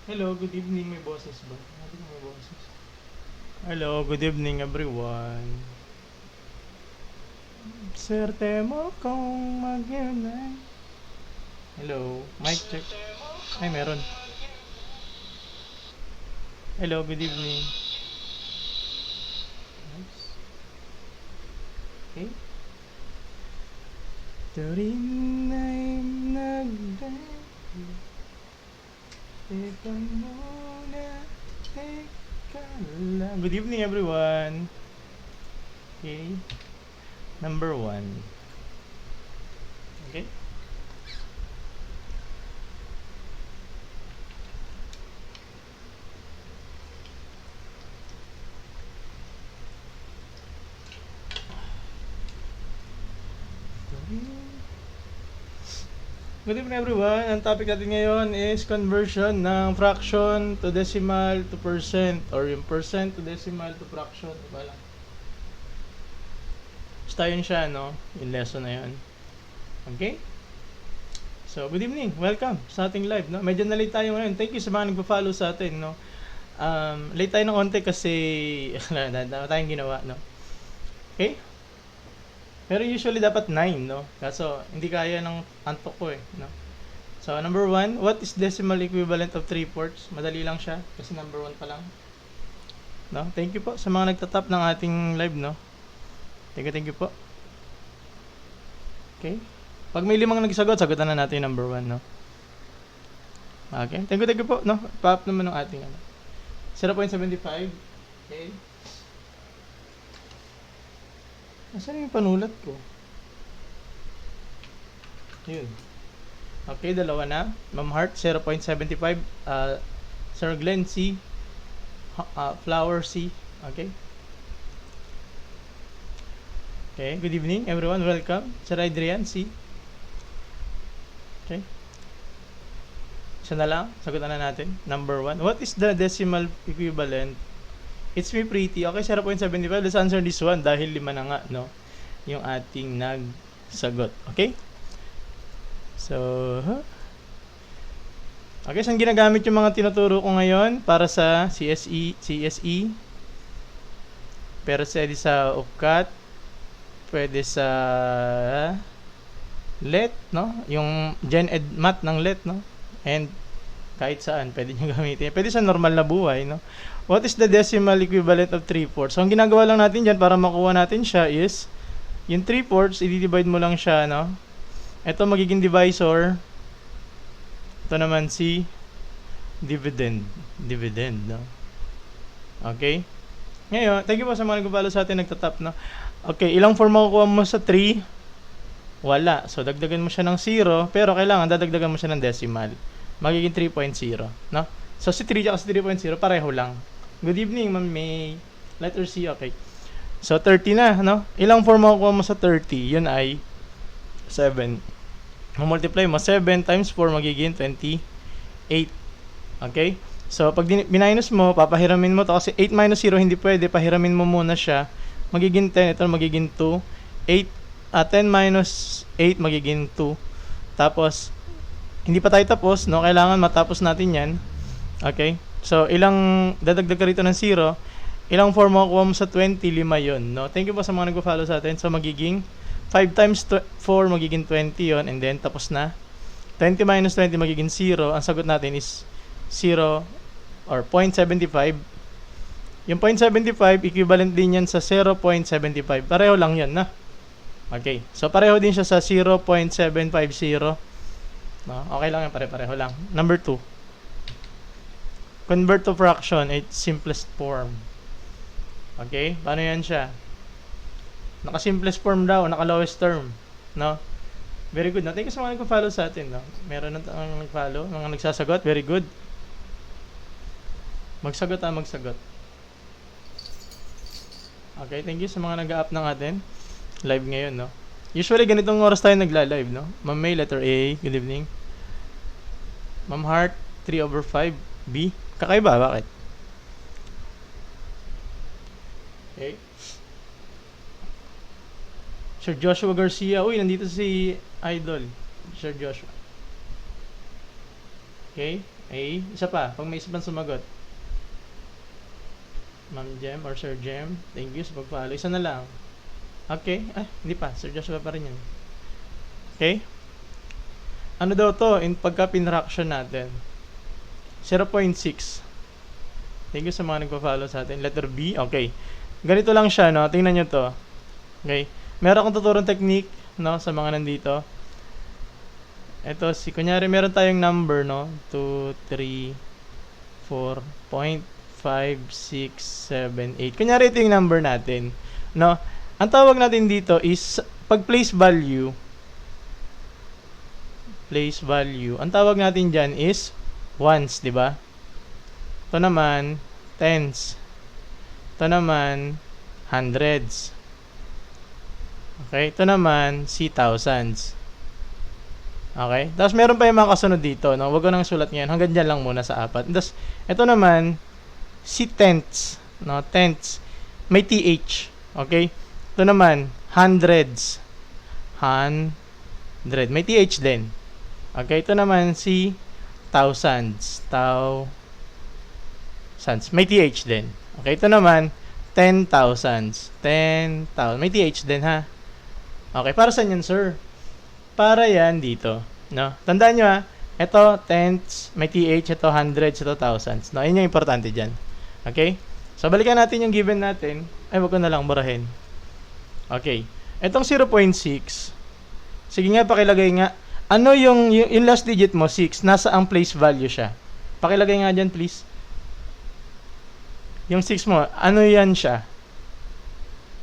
Hello, good evening. May boses ba? Sabi ko may boses. Hello, good evening everyone. Swerte mo kung mag-unay. Hello, mic check. Ay, meron. Hello, good evening. Nice. Okay. Turin ay nagdahil. Teka muna, teka lang. Good evening everyone. Okay. Number 1. Okay. Good evening everyone. Ang topic natin ngayon is conversion ng fraction to decimal to percent or yung percent to decimal to fraction. Diba lang? Basta yun siya, no? Yung lesson na yun. Okay? So, good evening. Welcome sa ating live, no? Medyo na-late tayo ngayon. Thank you sa mga nagpa-follow sa atin, no? Late tayo ng konti kasi dami tayong ginawa, no? Okay? Pero usually dapat 9, no? Kaso, hindi kaya ng antok ko eh, no? So, number 1, what is decimal equivalent of 3/4? Madali lang siya, kasi number 1 pa lang. No? Thank you po sa mga nagtatap ng ating live, no? Thank you po. Okay? Pag may 5 nagsagot, sagutan na natin yung number 1, no? Okay? Thank you po, no? Pa-up naman ng ating, 0.75. Okay? Nasaan yung panulat ko? Yun. Okay, dalawa na. Ma'am Heart, 0.75. Sir Glenn, C. Flower, C. Okay. Okay, good evening everyone. Welcome. Sir Adrian, C. Okay. Isa na lang. Sagutan na natin. Number 1. What is the decimal equivalent? It's me pretty. Okay, 0.75. Let's answer this one dahil 5 na nga, no? Yung ating nagsagot. Okay? So, okay, saan ginagamit yung mga tinuturo ko ngayon para sa CSE? Pero pwede sa UPCAT, pwede sa LET, no? Yung Gen Ed Math ng LET, no? And kahit saan, pwede nyo gamitin. Pwede sa normal na buhay, no? What is the decimal equivalent of 3/4? So, ang ginagawa lang natin dyan para makuha natin siya is, yung 3/4, i-divide mo lang siya, no? Ito magiging divisor. Ito naman si dividend. Dividend, no? Okay? Ngayon, thank you po sa mga nagpapalo sa atin, nagtatap, no? Okay, ilang form makukuha mo sa 3? Wala. So, dagdagan mo siya ng 0, pero kailangan dadagdagan mo siya ng decimal. Magiging 3.0, no? So, si 3 at si 3.0, pareho lang. Good evening, Ma'am May. Letter C, okay. So, 30 na, no? Ilang form makukuha mo sa 30? Yun ay 7. Multiply mo, 7 times 4 magiging 28. Okay? So, pag minus mo, papahiramin mo to kasi 8 minus 0 hindi pwede. Pahiramin mo muna siya. Magiging 10. Ito magiging 2. 10 minus 8 magiging 2. Tapos, hindi pa tayo tapos, no? Kailangan matapos natin yan. Okay? So, ilang dadagdag ka rito ng 0. Ilang 4 makukuha mo sa 20? 5 yun, no? Thank you po sa mga nagpo-follow sa atin. So, magiging 5 times 4 magiging 20 yon, and then tapos na. 20 minus 20 magiging 0. Ang sagot natin is 0 or 0.75. Yung 0.75 equivalent din yan sa 0.75. Pareho lang yan, na. Okay. So pareho din siya sa 0.750. No? Okay lang yan, pare-pareho lang. Number 2. Convert to fraction, its simplest form. Okay? Paano yan siya? Naka-simplest form daw, naka-lowest term, no? Very good, no? Thank you sa mga nagpa-follow sa atin, no? Meron na ang nag-follow, mga nagsasagot, very good. Magsagot. Okay, thank you sa mga nag-up ng atin live ngayon, no? Usually, ganitong oras tayo nagla-live, no? Ma'am May, letter A, good evening. Ma'am Heart, 3/5, B. Kakaiba, bakit? Okay. Sir Joshua Garcia. Uy, nandito si Idol. Sir Joshua. Okay? A. Isa pa. Pag may isa pang sumagot. Ma'am Jem or Sir Jem. Thank you sa pag-follow. Isa na lang. Okay? Hindi pa. Sir Joshua pa rin yun. Okay? Ano daw to in pagka pinraction natin? 0.6. Thank you sa mga nagpa-follow sa atin. Letter B. Okay. Ganito lang siya, no? Tingnan nyo to. Okay. Meron akong tuturong technique, no? Sa mga nandito. Ito, kunyari meron tayong number, no? 2, 3, 4, 5, 6, 7, 8. Kunyari ito yung number natin, no? Ang tawag natin dito is, pag place value, ang tawag natin dyan is ones, di ba? Ito naman, tens. Ito naman, hundreds. Okay, ito naman, thousands. Okay, tapos meron pa yung mga kasunod dito, no? Huwag ko nang sulat ngayon, hanggang dyan lang muna sa 4. Tapos, ito naman, tenths, no? Tenths. May TH. Okay, ito naman, hundreds. Hundred. May TH din. Okay, ito naman thousands. May TH din. Okay, ito naman 10,000s. 10,000. May TH din, ha? Okay, para saan yan, sir? Para yan dito, no? Tandaan nyo, ha? Ito, tenths, may TH, ito hundreds, ito thousands. No, yun yung importante dyan. Okay? So, balikan natin yung given natin. Ay, wag ko na lang burahin. Okay. Itong 0.6, sige nga, pakilagay nga. Ano yung last digit mo, 6, nasa ang place value siya. Pakilagay nga dyan, please. Yung 6 mo, ano yan siya?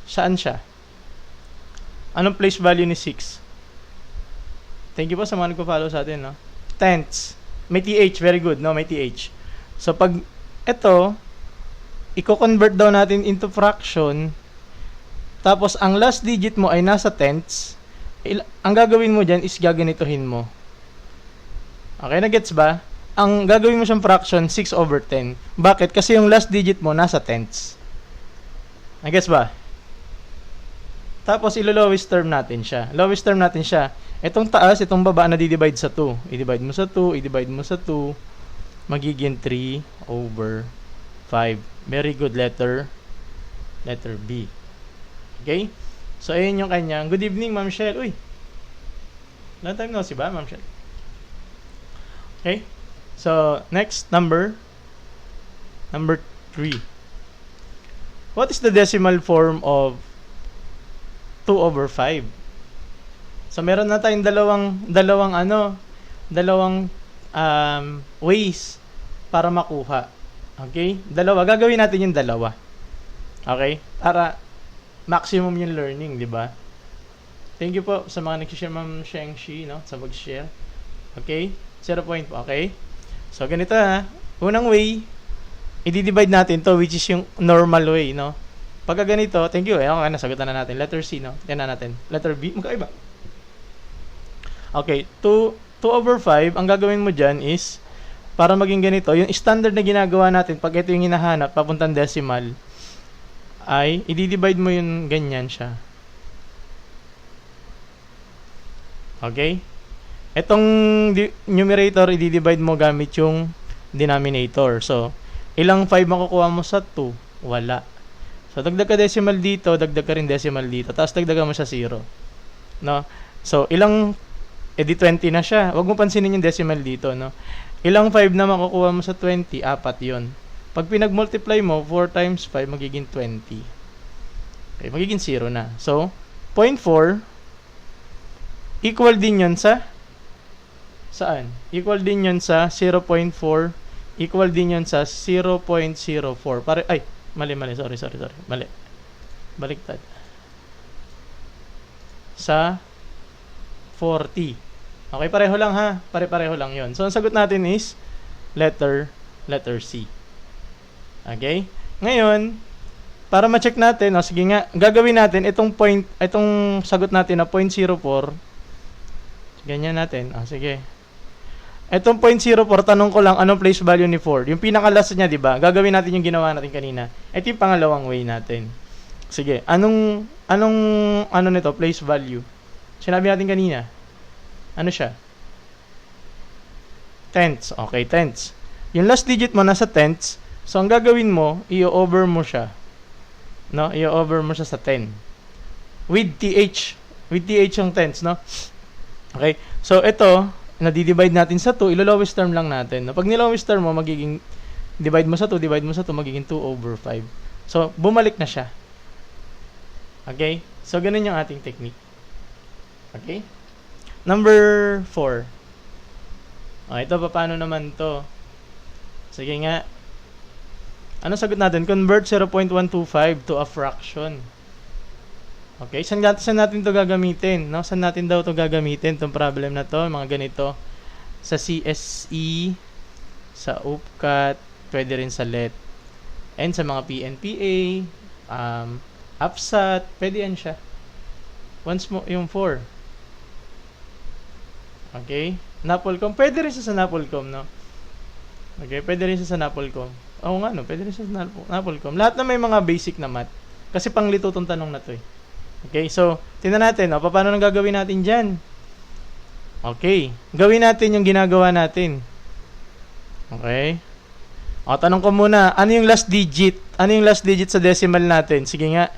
Saan siya? Anong place value ni 6? Thank you po sa mga nagpa-follow sa atin, no? Tenths. May TH, very good, no? May TH. So, pag ito, i-convert daw natin into fraction, tapos ang last digit mo ay nasa tenths, ang gagawin mo dyan is gaganituhin mo. Okay, na-gets ba? Ang gagawin mo siyang fraction, 6/10. Bakit? Kasi yung last digit mo nasa tenths. Na-gets ba? Tapos, ilo-lowest term natin siya. Lowest term natin siya. Itong taas, itong baba, na-divide sa 2. I-divide mo sa 2, i-divide mo sa 2. Magiging 3/5. Very good letter. Letter B. Okay? So, ayun yung kanyang. Good evening, Ma'am Shell. Uy! Long time no see ba, Ma'am Shell? Okay? So, next, number 3. What is the decimal form of 2/5? So, meron na tayong dalawang ways para makuha. Okay? Gagawin natin yung dalawa. Okay? Para maximum yung learning, di ba? Thank you po sa mga nag-share, Ma'am Shengshi, no? Sa mag-share. Okay? 0 point po. Okay? So, ganito ha. Unang way, i-divide natin to, which is yung normal way, no? Pagka ganito, thank you. Okay, nasagutan na natin. Letter C, no? Yan na natin. Letter B, magkaiba. Okay, 2/5, ang gagawin mo dyan is, para maging ganito, yung standard na ginagawa natin, pag ito yung hinahanap, papuntang decimal, ay, i-divide mo yung ganyan siya. Okay? Itong numerator, i-divide mo gamit yung denominator. So, ilang 5 makukuha mo sa 2? Wala. So, dagdag ka decimal dito, dagdag ka rin decimal dito, tapos dagdagan mo sa 0. No? So, ilang, edi 20 na siya. Huwag mo pansinin yung decimal dito, no? Ilang 5 na makukuha mo sa 20? 4 yun. Pag pinag-multiply mo, 4 times 5, magiging 20. Okay, magiging 0 na. So, 0.4, equal din yun sa, saan? Equal din yun sa 0.4, equal din yun sa 0.04. Mali, sorry. Mali. Baliktad. Sa 40. Okay, pareho lang ha. Pare-pareho lang yun. So, ang sagot natin is letter C. Okay? Ngayon, para ma-check natin, sige nga, gagawin natin itong sagot natin na 0.04. Ganyan natin. Sige. Itong 0.04, tanong ko lang, anong place value ni 4? Yung pinaka-last niya, di ba? Gagawin natin yung ginawa natin kanina. Ito yung pangalawang way natin. Sige. Anong nito? Place value. Sinabi natin kanina. Ano siya? tenths. Okay, tenths. Yung last digit mo nasa tenths. So, ang gagawin mo, i-over mo siya. No? I-over mo siya sa 10. With TH. With TH yung tenths, no? Okay. So, ito, na-divide natin sa 2, ilo-lowest term lang natin. No? Pag nilowest term mo, magiging, divide mo sa 2, divide mo sa 2, magiging 2 over 5. So, bumalik na siya. Okay? So, ganun yung ating technique. Okay? Number 4. Ito, paano naman to? Sige nga. Ano sagot natin? Convert 0.125 to a fraction. Okay, saan natin to gagamitin? No? Saan natin daw to gagamitin? Itong problem na to, mga ganito. Sa CSE, sa UPCAT, pwede rin sa LET. And sa mga PNPA, APSAT, pwede yan siya. Once mo, yung 4. Okay? Napolcom, pwede rin siya sa Napolcom, no? Okay, pwede rin siya sa Napolcom. Oo nga, no? Pwede rin siya sa Napolcom. Lahat na may mga basic na math. Kasi panglito tong tanong na to eh. Okay, so, tingnan natin, no? Paano nang gagawin natin dyan? Okay, gawin natin yung ginagawa natin. Okay? O, tanong ko muna, ano yung last digit? Ano yung last digit sa decimal natin? Sige nga.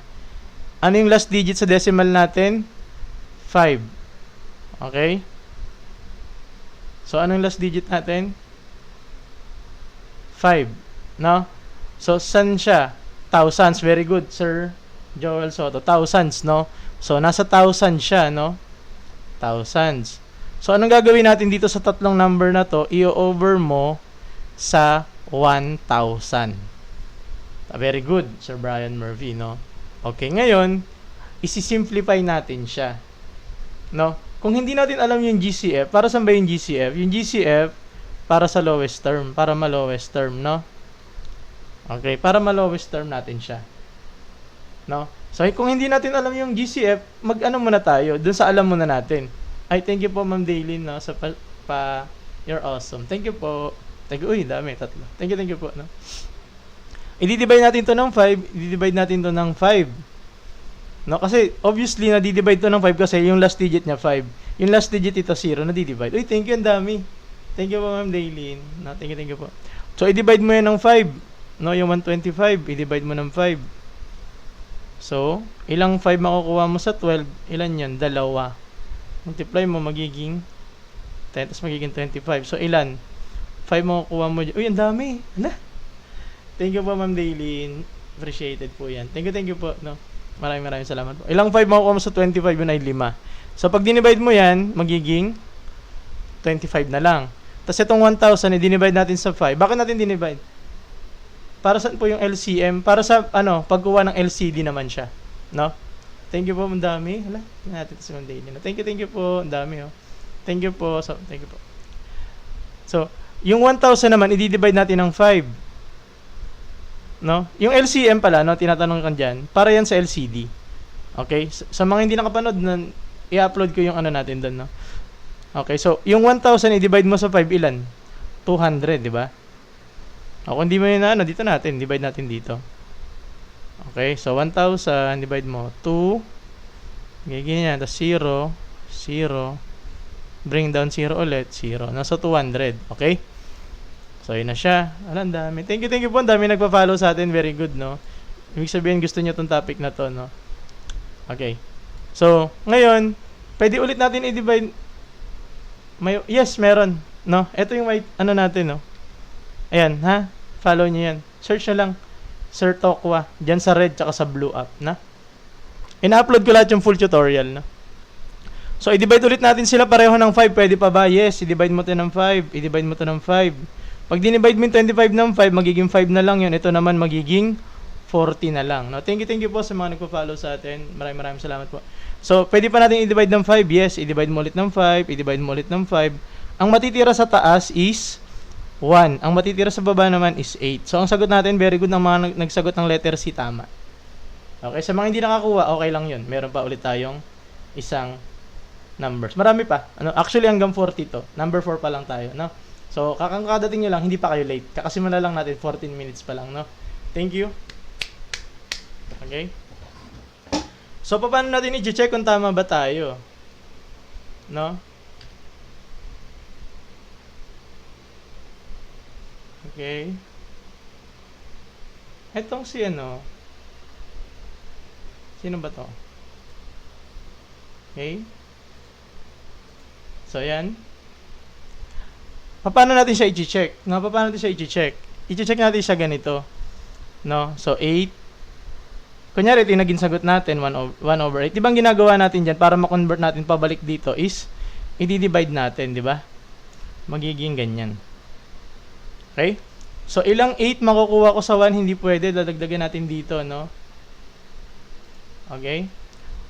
Ano yung last digit sa decimal natin? 5. Okay? So, ano yung last digit natin? 5. No? So, saan siya? Thousands. Very good, Sir Joel Soto. Thousands, no? So, nasa thousands siya, no? Thousands. So, anong gagawin natin dito sa tatlong number na to? I-over mo sa 1,000. Very good, Sir Brian Murphy, no? Okay, ngayon, isi-simplify natin siya. No? Kung hindi natin alam yung GCF, para saan ba yung GCF? Yung GCF, para sa lowest term, para ma-lowest term, no? Okay, para ma-lowest term natin siya. No? So, kung hindi natin alam yung GCF, mag-ano muna tayo, dun sa alam muna natin. Ay, thank you po, Ma'am Daylin, no? Sa you're awesome. Thank you po. Thank you. Uy, dami, 3. Thank you po, no? I-divide natin to ng 5, i-divide natin to ng 5. No, kasi obviously na-divide to ng 5 kasi yung last digit niya 5. Yung last digit ito 0, na-divide. Uy, thank you, ang dami. Thank you po, Ma'am Daylin. No, thank you po. So, i-divide mo yan ng 5. No, yung 125, i-divide mo ng 5. So, ilang 5 makukuha mo sa 12? Ilan yan? 2. Multiply mo, magiging 10, tapos magiging 25. So, ilan? 5 makukuha mo. Uy, ang dami. Hala. Thank you po, Ma'am Daylin. Appreciated po yan. Thank you po. No? Maraming salamat po. Ilang 5 makukuha mo sa 25? Yun ay 5. So, pag dinivide mo yan, magiging 25 na lang. Tapos itong 1,000, i-divide natin sa 5. Bakit natin dinivide? Para saan po yung LCM? Para sa, pagkuha ng LCD naman siya. No? Thank you po, ang dami. Hala, natin sa Ma'am Daylin. Thank you po, ang dami, oh. Thank you po. So, thank you po. So, yung 1,000 naman, i-divide natin ng 5. No? Yung LCM pala, no, tinatanong kan diyan, para yan sa LCD. Okay? Sa mga hindi nakapanood, i-upload ko yung natin doon, no. Okay, so yung 1,000 i-divide mo sa 5 ilan? 200, di ba? O kung di mo yun dito natin, divide natin dito. Okay, so 1,000 divide mo 2. Ganyan, tapos 0, 0. Bring down 0 ulit, 0. Nasa 200, okay? So, yun na siya. Ang dami. Thank you po. Ang dami nagpa-follow sa atin. Very good, no? Ibig sabihin, gusto nyo itong topic na to, no? Okay. So, ngayon, pwede ulit natin i-divide. Yes, meron. No? Ito yung natin, no? Ayan, ha? Follow nyo yan. Search nyo lang. Sir Tokwa. Diyan sa red, tsaka sa blue app, na? Ina-upload ko lahat yung full tutorial, no? So, i-divide ulit natin sila pareho ng 5. Pwede pa ba? Yes. I-divide mo ito ng 5. I-divide mo ito ng 5. Pag dinivide mo yung 25 ng 5, magiging 5 na lang yun. Ito naman magiging 40 na lang. No? Thank you po sa mga nagpa-follow sa atin. Maraming salamat po. So, pwede pa natin i-divide ng 5. Yes, i-divide mo ulit ng 5. I-divide mo ulit ng 5. Ang matitira sa taas is 1. Ang matitira sa baba naman is 8. So, ang sagot natin, very good ng mga nagsagot ng letter C, tama. Okay, sa mga hindi nakakuha, okay lang yun. Meron pa ulit tayong isang numbers. Marami pa. Actually, hanggang 40 to. Number 4 pa lang tayo, no? So, kakadating nyo lang, hindi pa kayo late. Kakasimula lang natin, 14 minutes pa lang, no? Thank you. Okay? So, paano natin i-check kung tama ba tayo? No? Okay. Etong si ano, sino ba to? Okay. So, yan. Paano natin siya i-check? No, paano natin siya i-check? I-check natin siya ganito. No? So, 8. Kunyari, ito yung naging sagot natin, 1/8. Di ba ang ginagawa natin dyan para ma-convert natin pabalik dito is, i-divide natin, di ba? Magiging ganyan. Okay? So, ilang 8 makukuha ko sa 1, hindi pwede. Dadagdagan natin dito, no? Okay?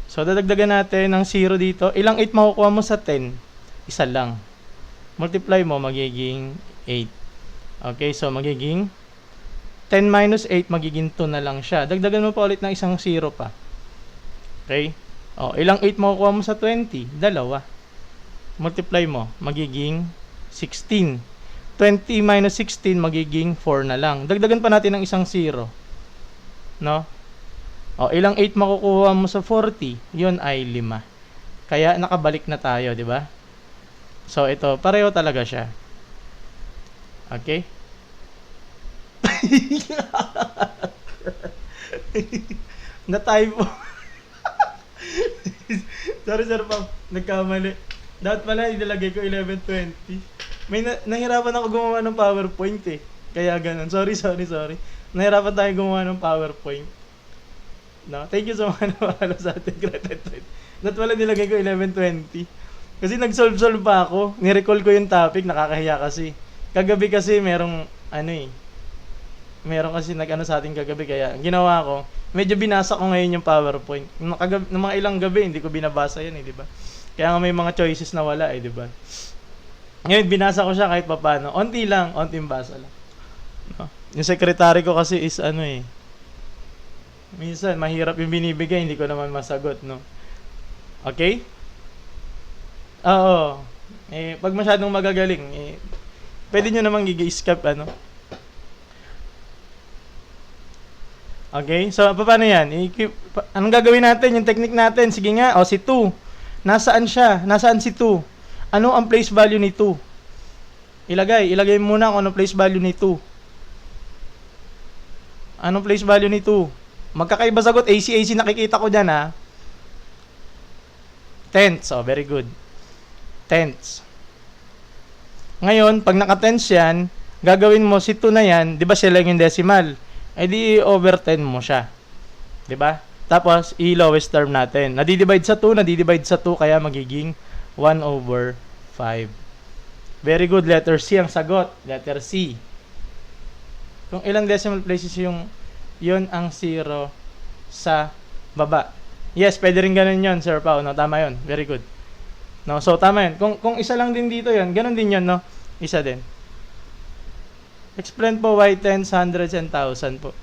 So, dadagdagan natin ng 0 dito. Ilang 8 makukuha mo sa 10? Isa lang. Multiply mo, magiging 8. Okay, so magiging 10 minus 8, magiging 2 na lang siya. Dagdagan mo pa ulit ng isang 0 pa. Okay? O, ilang 8 makukuha mo sa 20? Dalawa. Multiply mo, magiging 16. 20 minus 16, magiging 4 na lang. Dagdagan pa natin ng isang 0. No? O, ilang 8 makukuha mo sa 40? Yun ay 5. Kaya nakabalik na tayo, di ba? So, ito, pareho talaga siya. Okay? Na-typo. Sorry, sir, Pam. Nagkamali. Dapat pala, ilalagay ko 11:20. May nahirapan ako gumawa ng PowerPoint eh. Kaya ganun. Sorry. Nahirapan tayo gumawa ng PowerPoint. No? Thank you so much na sa ating graded. Dapat pala nilagay ko 11:20. Kasi nag-solve pa ako. Ni-recall ko yung topic. Nakakahiya kasi. Kagabi kasi merong meron kasi nag-ano sa ating kagabi. Kaya ginawa ko, medyo binasa ko ngayon yung PowerPoint. Nung mga ilang gabi, hindi ko binabasa yan di ba? Kaya nga may mga choices na wala di ba? Ngayon, binasa ko siya kahit papaano. Onting basa lang. No? Yung secretary ko kasi is minsan, mahirap yung binibigay, hindi ko naman masagot, no? Okay? Oo. Pag masyadong magagaling, pwede nyo namang gigi-skip, Okay? So, paano yan? Anong gagawin natin? Yung technique natin. Sige nga. O, si 2. Nasaan siya? Nasaan si 2? Ano ang place value ni 2? Ilagay muna kung ano place value ni 2. Anong place value ni 2? Magkakaiba sagot. AC nakikita ko dyan, ha? Tenths. Oh, very good. Tenths. Ngayon, pag naka-tenths yan, gagawin mo si 2 na yan, di ba siya lang yung decimal? Di over 10 mo siya. Di ba? Tapos, i-lowest term natin. Nadidivide sa 2, kaya magiging 1/5. Very good. Letter C ang sagot. Letter C. Kung ilang decimal places yun ang 0 sa baba. Yes, pwede rin ganun yun, Sir Pao. No, tama yun. Very good. No, so tama yun. Kung isa lang din dito yun, ganun din yun, no? Isa din. Explain po why tens, hundreds, and thousand po.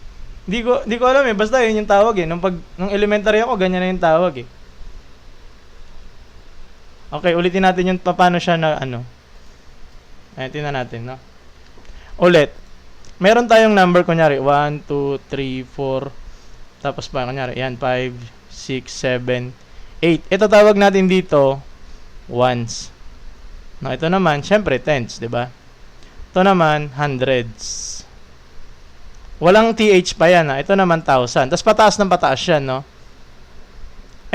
Di ko alam basta yun yung tawag nung elementary ako, ganyan na yung tawag Okay, ulitin natin yung paano siya na Ayan, tingnan natin, no? Ulit. Meron tayong number, kunyari, 1, 2, 3, 4, tapos pa, kunyari, yan, 5, 6, 7, 8. Ito tawag natin dito, ones. No, ito naman, syempre, tens, di ba? Ito naman, hundreds. Walang TH pa yan, Ito naman, thousand. Tapos pataas ng pataas yan, no?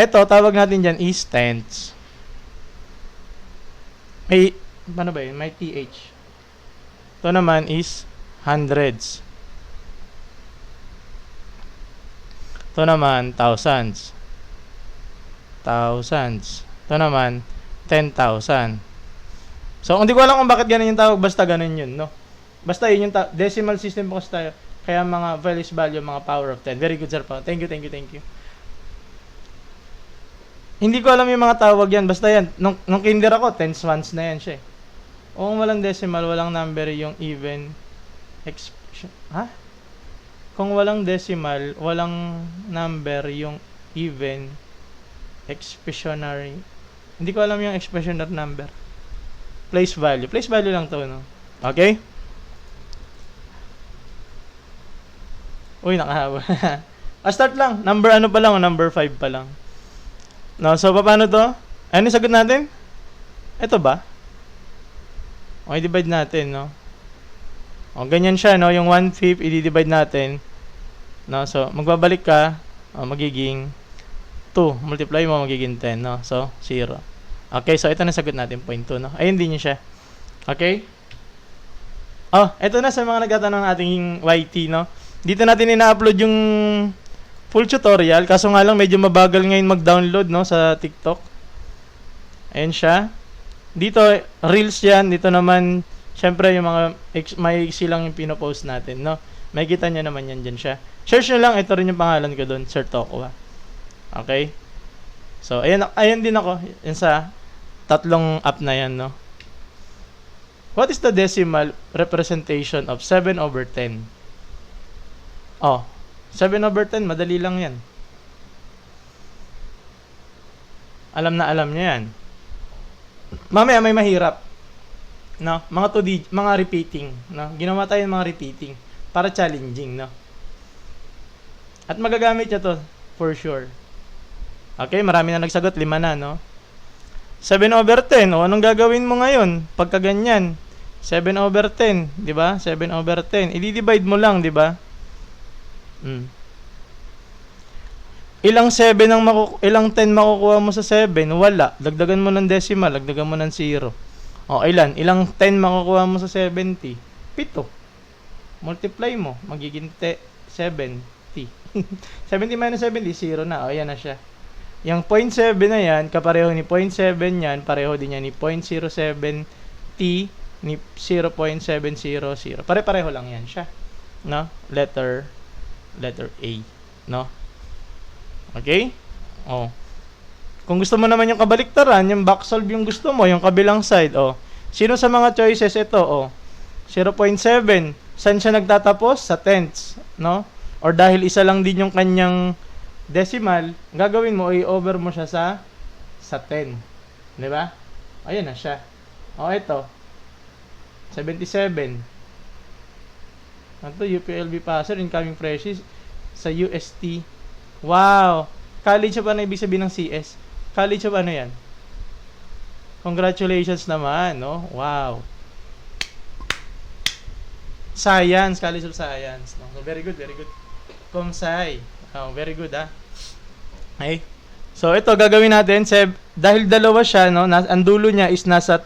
Ito, tawag natin dyan is tenths. Paano ba yun? May TH. Ito naman is hundreds. Ito naman, thousands. Ito naman, 10,000. So, hindi ko alam kung bakit ganun yung tawag. Basta ganun yun, no? Basta yun yung decimal system po kasi tayo. Kaya mga values value, mga power of 10. Very good, sir. Thank you. Hindi ko alam yung mga tawag yan. Basta yan. Nung kinder ako, tens ones na yan siya. Kung walang decimal, walang number yung even expression. Ha? Kung walang decimal, walang number yung even expressionary. Hindi ko alam yung expressionary number. Place value. Place value lang to, no? Okay? Uy, nakahaba. Start lang. Number pa lang? Number 5 pa lang. No, so, paano to? Ano yung sagot natin? Ito ba? Okay, divide natin, no? O, ganyan siya, no? Yung 1/5, i-divide natin. No? So, magbabalik ka, magiging 2. Multiply mo, magiging 10, no? So, 0. Okay, so ito na sagot natin, 0.2, no? Ayun din siya. Okay? Oh, ito na sa mga nagtatanong ng ating YT, no? Dito natin ina-upload yung full tutorial. Kaso nga lang, medyo mabagal ngayon mag-download, no? Sa TikTok. Ayun siya. Dito, Reels yan. Dito naman, syempre, yung mga maiksi lang yung pinopost natin, no? May kita nyo naman yan dyan siya. Search nyo lang, ito rin yung pangalan ko doon, Sir Tokwa. Okay? So, ayan din ako. Yan sa tatlong app na yan, no? What is the decimal representation of 7/10? Oh, 7/10, madali lang yan. Alam na alam nyo yan. Mamaya may mahirap. No? Mga repeating. No? Ginawa tayo ng mga repeating para challenging, no? At magagamit nyo to, for sure. Okay, marami na nagsagot, 5 na, no? 7/10, o anong gagawin mo ngayon? Pagka ganyan, 7/10, di ba? 7/10, i-divide mo lang, di ba? Ilang 10 makukuha mo sa 7? Wala. Dagdagan mo ng decimal, dagdagan mo ng 0. O, ilang 10 makukuha mo sa 70? 7. Multiply mo, magiging 70. 70 minus 70, 0 na. O, yan na siya. Yung 0.7 na yan, kapareho ni 0.7 yan, pareho din yan ni 0.07t, ni 0.700. Pare-pareho lang yan siya. No? Letter A. No? Okay? Oh. Kung gusto mo naman yung kabaliktaran, yung back solve yung gusto mo, yung kabilang side, oh. Sino sa mga choices ito, oh? 0.7. Saan siya nagtatapos? Sa tenths, no? Or dahil isa lang din yung kanyang decimal, gagawin mo, i-over mo siya sa 10. Di ba? Ayan na siya. O, ito. 77. Ito, UPLB passer, incoming freshies sa UST. Wow! College pa na ibig sabihin ng CS. College pa ano yan? Congratulations naman, no? Wow! Science, College of Science. No? So, very good, very good. Comsci. Oh, very good, ah. Okay. So, ito, gagawin natin. Dahil dalawa siya, no? Ang dulo niya is nasa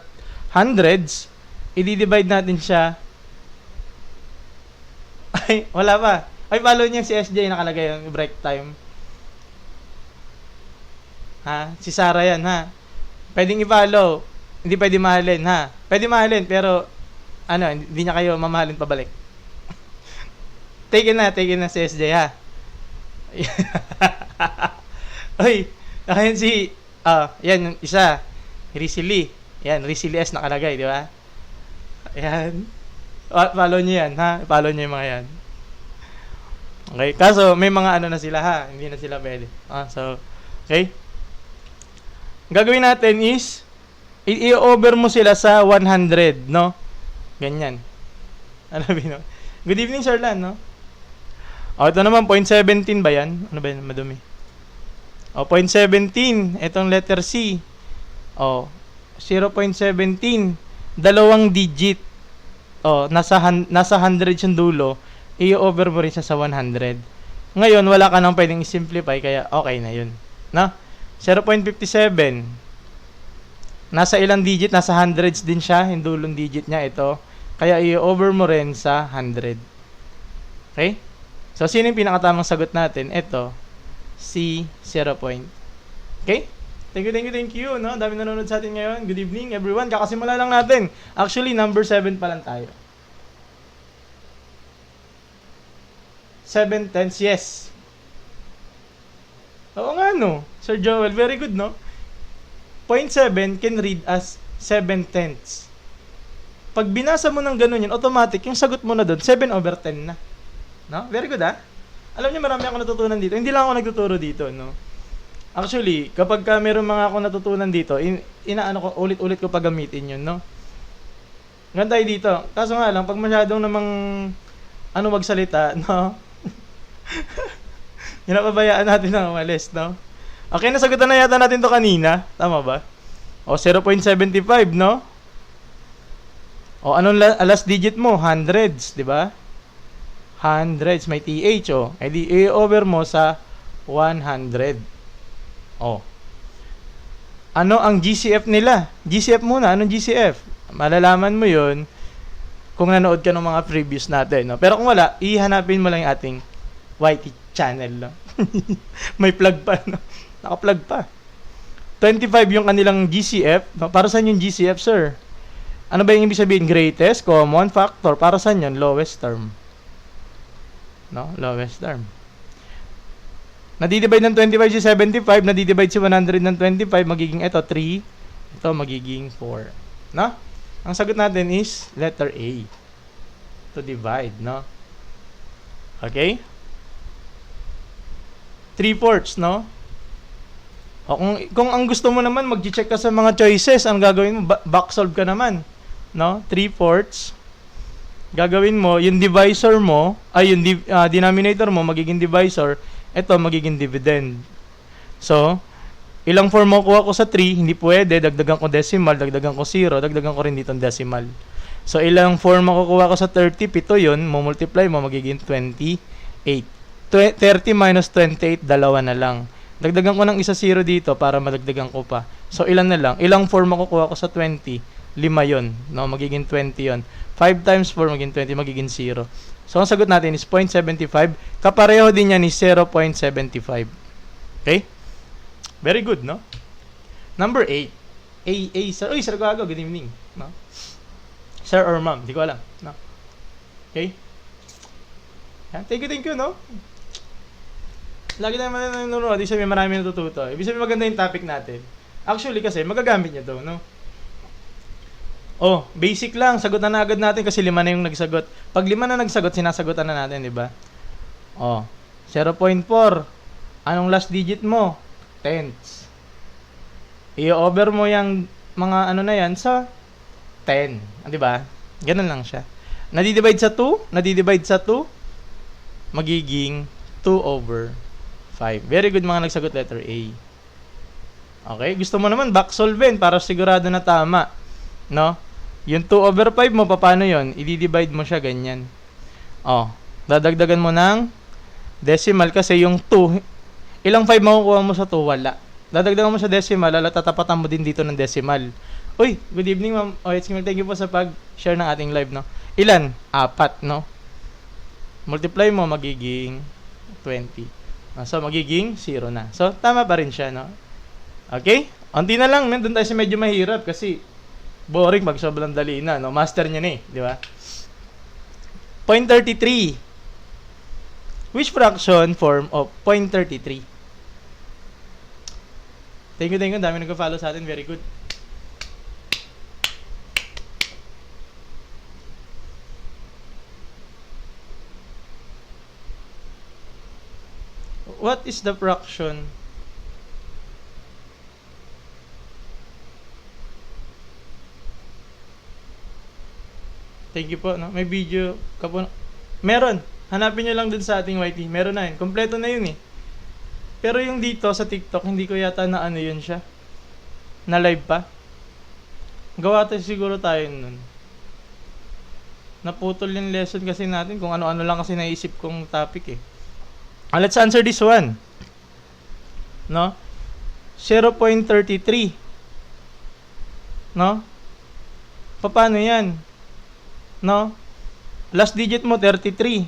hundreds. I-divide natin siya. Ay, wala pa. Ay, follow niya si SJ, nakalagay yung break time. Ha? Si Sarah yan, ha? Pwedeng i-follow. Hindi pwede mahalin, ha? Pwede mahalin, pero, hindi niya kayo mamahalin pabalik. Take in na si SJ, ha? Oy, nakayan yan yung isa. Rizili. Yan, Rizili S nakalagay, di ba? Ayan. Follow niyo yan, ha? Follow niyo yung mga yan. Okay, kaso may mga na sila, ha? Hindi na sila pwede. So, okay. Gagawin natin is i-over mo sila sa 100, no? Ganyan. Ano? Good evening, Sir Lan, no? Ito naman, 0.17 ba yan? Ano ba yan? Madumi. 0.17. Itong letter C. 0.17. 2 digit. Nasa 100 yung dulo. I-over mo rin siya sa 100. Ngayon, wala ka nang pwedeng i-simplify, kaya okay na yun. No? 0.57. Nasa ilang digit? Nasa hundreds din siya. Yung dulong digit niya ito. Kaya i-over mo rin sa 100. Okay? So, sino yung pinakatamang sagot natin? Ito, C, 0 point. Okay? Thank you. No? Dami nanonood sa atin ngayon. Good evening, everyone. Kakasimula lang natin. Actually, number 7 pa lang tayo. 7 tenths, yes. Oo nga, no? Sir Joel, very good, no? 0.7 can read as 7 tenths. Pag binasa mo ng ganun yun, automatic, yung sagot mo na doon, 7/10 na. No? Very good, ah. Alam niyo, marami ako natutunan dito. Hindi lang ako nagtuturo dito, no? Actually, kapag meron mga ako natutunan dito, ko, ulit-ulit ko pagamitin yun, no? Ganda dito. Kaso nga lang, pag masyadong namang, magsalita, no? Pinapabayaan natin na umalis, no? Okay, nasagutan na yata natin to kanina. Tama ba? 0.75, no? O, anong last digit mo? Hundreds, di ba? Hundreds, may TH, o. E di, i-over mo sa 100. O. Ano ang GCF nila? GCF muna, anong GCF? Malalaman mo yun kung nanood ka ng mga previous natin, no? Pero kung wala, ihanapin mo lang yung ating YT channel, no? May plug pa, no? Naka-plug pa. 25 yung kanilang GCF, no? Para saan yung GCF, sir? Ano ba yung ibig sabihin? Greatest common factor. Para saan yun? Lowest term. No? Lowest term. Nadidivide ng 25 si 75, nadidivide si 100 ng 25, magiging ito 3, ito magiging 4. No? Ang sagot natin is letter A. To divide, no? Okay? 3/4, no? O kung ang gusto mo naman, mag-check ka sa mga choices, ang gagawin mo, back solve ka naman. No? 3/4. Gagawin mo, yung divisor mo, ay yung denominator mo, magiging divisor, ito magiging dividend. So, ilang form mo kuha ko sa 3, hindi pwede, dagdagan ko decimal, dagdagan ko 0, dagdagan ko rin dito decimal. So, ilang form mo kukuha ko sa 30, 7 yun, multiply mo, magiging 28. 30 minus 28, dalawa na lang. Dagdagan ko ng isa 0 dito para madagdagan ko pa. So, ilan na lang? Ilang form mo kukuha ko sa 20? 5 yun, no? Magiging 20 yun. 5 times 4, magiging 20, magiging 0. So, ang sagot natin is 0.75. Kapareho din yan is 0.75. Okay? Very good, no? Number 8. Sir. Uy, Sir Gago, good evening. No? Sir or ma'am, di ko alam. No? Okay? Yan. Thank you, no? Lagi naman nanonood, ibig sabihin marami natututo. Ibig sabihin maganda yung topic natin. Actually, kasi magagamit niya to, no? Oh, basic lang. Sagutan na agad natin kasi 5 na yung nagsagot. Pag 5 na nagsagot, sinasagutan na natin, di ba? Oh, 0.4. Anong last digit mo? Tenths. I-over mo yung mga ano na yan sa 10. Di ba? Ganun lang siya. Nadidivide sa 2. Nadidivide sa 2. Magiging 2/5. Very good mga nagsagot letter A. Okay? Gusto mo naman back solve para sigurado na tama. No? Yung 2/5 mo, paano yun? I-divide mo siya ganyan. Oh, dadagdagan mo ng decimal kasi yung 2, ilang 5 makukuha mo sa 2? Wala. Dadagdagan mo sa decimal, tatapatan mo din dito ng decimal. Uy, good evening ma'am. Oh, thank you po sa pag-share ng ating live, no? Ilan? 4, no? Multiply mo, magiging 20. So, magiging 0 na. So, tama pa rin siya, no? Okay? Unti na lang, man. Doon tayo sa medyo mahirap kasi boring pag sobrang dali na, no? Master niya na eh, di ba? 0.33. Which fraction form of 0.33? Thank you. Dami nagpa-follow sa atin. Very good. What is the fraction? Thank you po, no? May video ka po. Meron. Hanapin nyo lang dun sa ating YT. Meron na yun. Kompleto na yun eh. Pero yung dito sa TikTok, hindi ko yata na ano yun siya. Na live pa. Gawa tayo siguro tayo nun. Naputol yung lesson kasi natin kung ano-ano lang kasi naisip kong topic eh. Let's answer this one. No? 0.33. No? Paano yan? No? Last digit mo 33.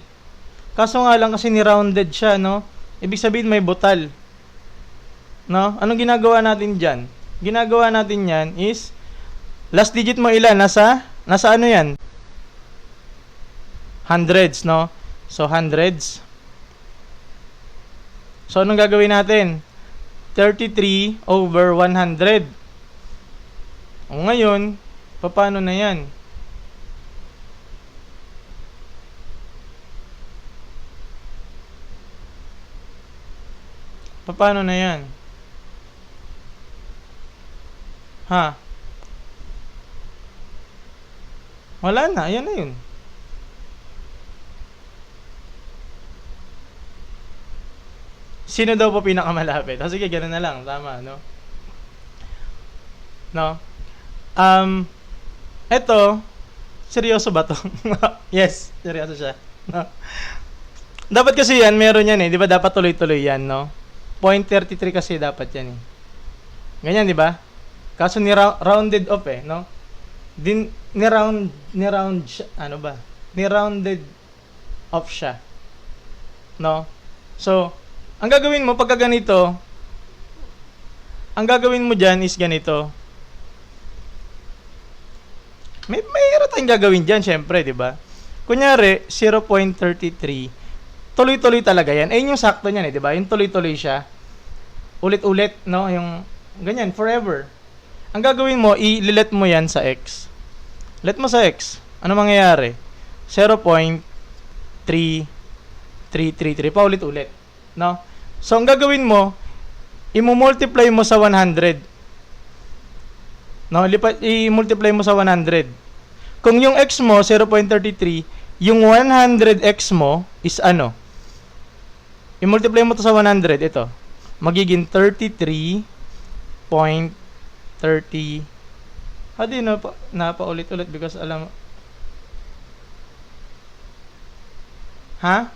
Kaso nga lang kasi ni-rounded siya, no? Ibig sabihin may butal. No? Anong ginagawa natin diyan? Ginagawa natin 'yan is last digit mo ilan? Nasa ano 'yan? Hundreds, no? So hundreds. So anong gagawin natin? 33/100. O ngayon, paano na 'yan? Paano na yan? Ha? Wala na. Ayan na yun. Sino daw po pinakamalapit? O sige, gano'n na lang. Tama, no? No? Eto, Seryoso ba to? Yes, seryoso siya. No? Dapat kasi yan, meron yan eh. Di ba dapat tuloy-tuloy yan, no? 0.33 kasi dapat yan eh. Ganyan, di ba? Kaso rounded off eh, no? Ni-round siya, ano ba? Ni-rounded off siya. No? So, ang gagawin mo pagka ganito, ang gagawin mo dyan is ganito. May tayong gagawin dyan, syempre, di ba? Kunyari, 0.33. Tuloy-tuloy talaga yan. Ayun yung sakto niyan eh, di ba? Yung tuloy-tuloy siya. Ulit-ulit, no? Yung ganyan, forever. Ang gagawin mo, i-let mo yan sa X. Let mo sa X. Ano mangyayari? 0.3333 pa ulit-ulit, no? So, ang gagawin mo, i-multiply mo sa 100. No, i-multiply mo sa 100. Kung yung X mo 0.33, yung 100x mo is ano? I-multiply mo to sa 100, ito. Magiging 33.30. Hadi na pa ulit-ulit because alam. Ha?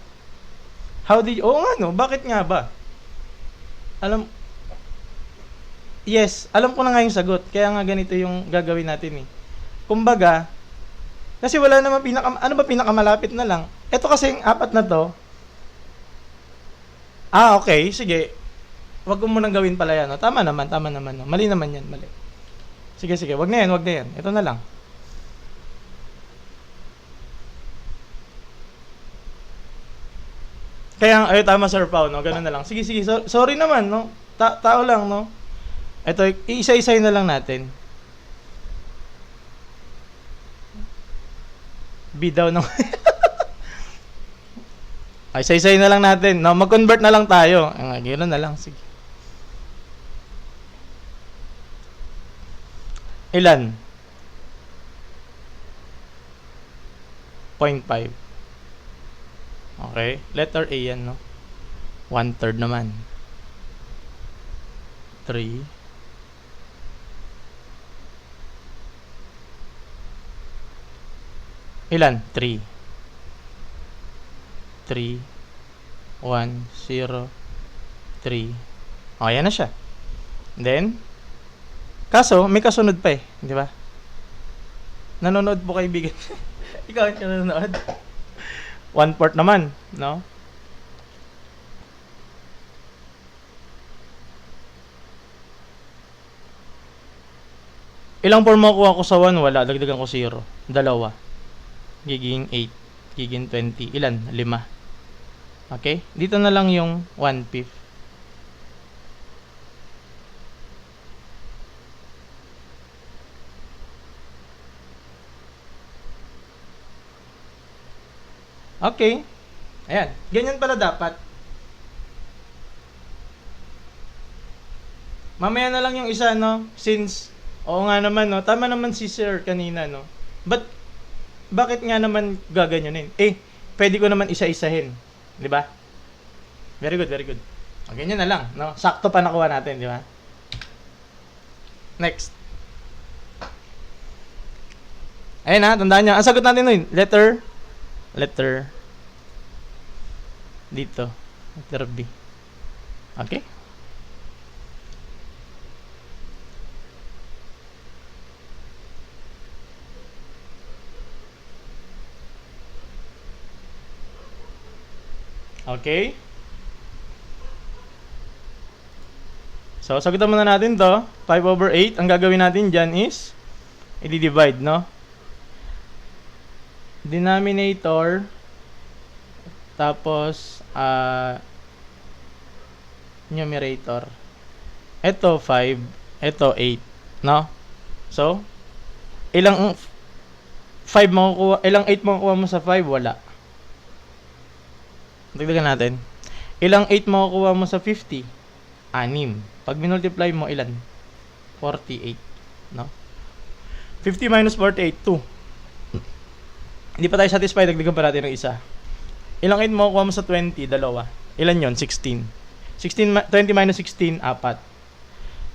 How did Oo nga no, bakit nga ba? Yes, alam ko na nga yung sagot. Kaya nga ganito yung gagawin natin eh. Kumbaga, kasi wala naman ano ba pinakamalapit na lang? Ito kasi yung apat na to. Okay, sige. Wag mo munang gawin pala yan. No? Tama naman. No? Mali naman yan, mali. Sige, wag na yan. Ito na lang. Kaya, tama Sir Pao, no? Ganun na lang. Sige. Sorry naman, no? Tao lang, no? Ito, isa-isay na lang natin. Bidaw no. Ay, isa-isay na lang natin. No, mag-convert na lang tayo. Ganoon na lang, sige. Ilan? 0.5. Okay, letter A yan, no? 1/3 naman. 3. Ilan? 3. 3. 1, 0, 3. Okay, yan na siya. Then, kaso, may kasunod pa eh. Di ba? Nanonood po kaibigan. Ikaw ang nanonood. 1/4 naman, no? Ilang 4 makukuha ko sa 1? Wala. Dagdagan ko 0. 2. Giging 8. Giging 20. Ilan? 5. Okay? Dito na lang yung 1/5. Okay. Ayan. Ganyan pala dapat. Mamaya na lang yung isa, no? Since, oo nga naman, no? Tama naman si Sir kanina, no? Bakit nga naman gaganyanin? Pwede ko naman isa-isahin. Di ba? Very good. Ganyan na lang, no? Sakto pa nakuha natin, di ba? Next. Ayun ha, tandaan nyo. Ang sagot natin nun, letter dito. Letter B. Okay? Okay? So, sagutan muna natin to. 5/8. Ang gagawin natin dyan is i-divide, no? Denominator tapos numerator. Ito 5, ito 8, no? So, ilang 5 makukuha, ilang 8 makukuha mo sa 5? Wala. Dagdagan natin. Ilang 8 makukuha mo sa 50? 6. Pag minultiply mo, ilan? 48, no? 50 minus 48, 2. Hindi pa tayo satisfied, dagdagan pa natin ng isa. Ilang 8 makukuha mo sa 20? 2. Ilan yon? 16. 20 minus 16, 4.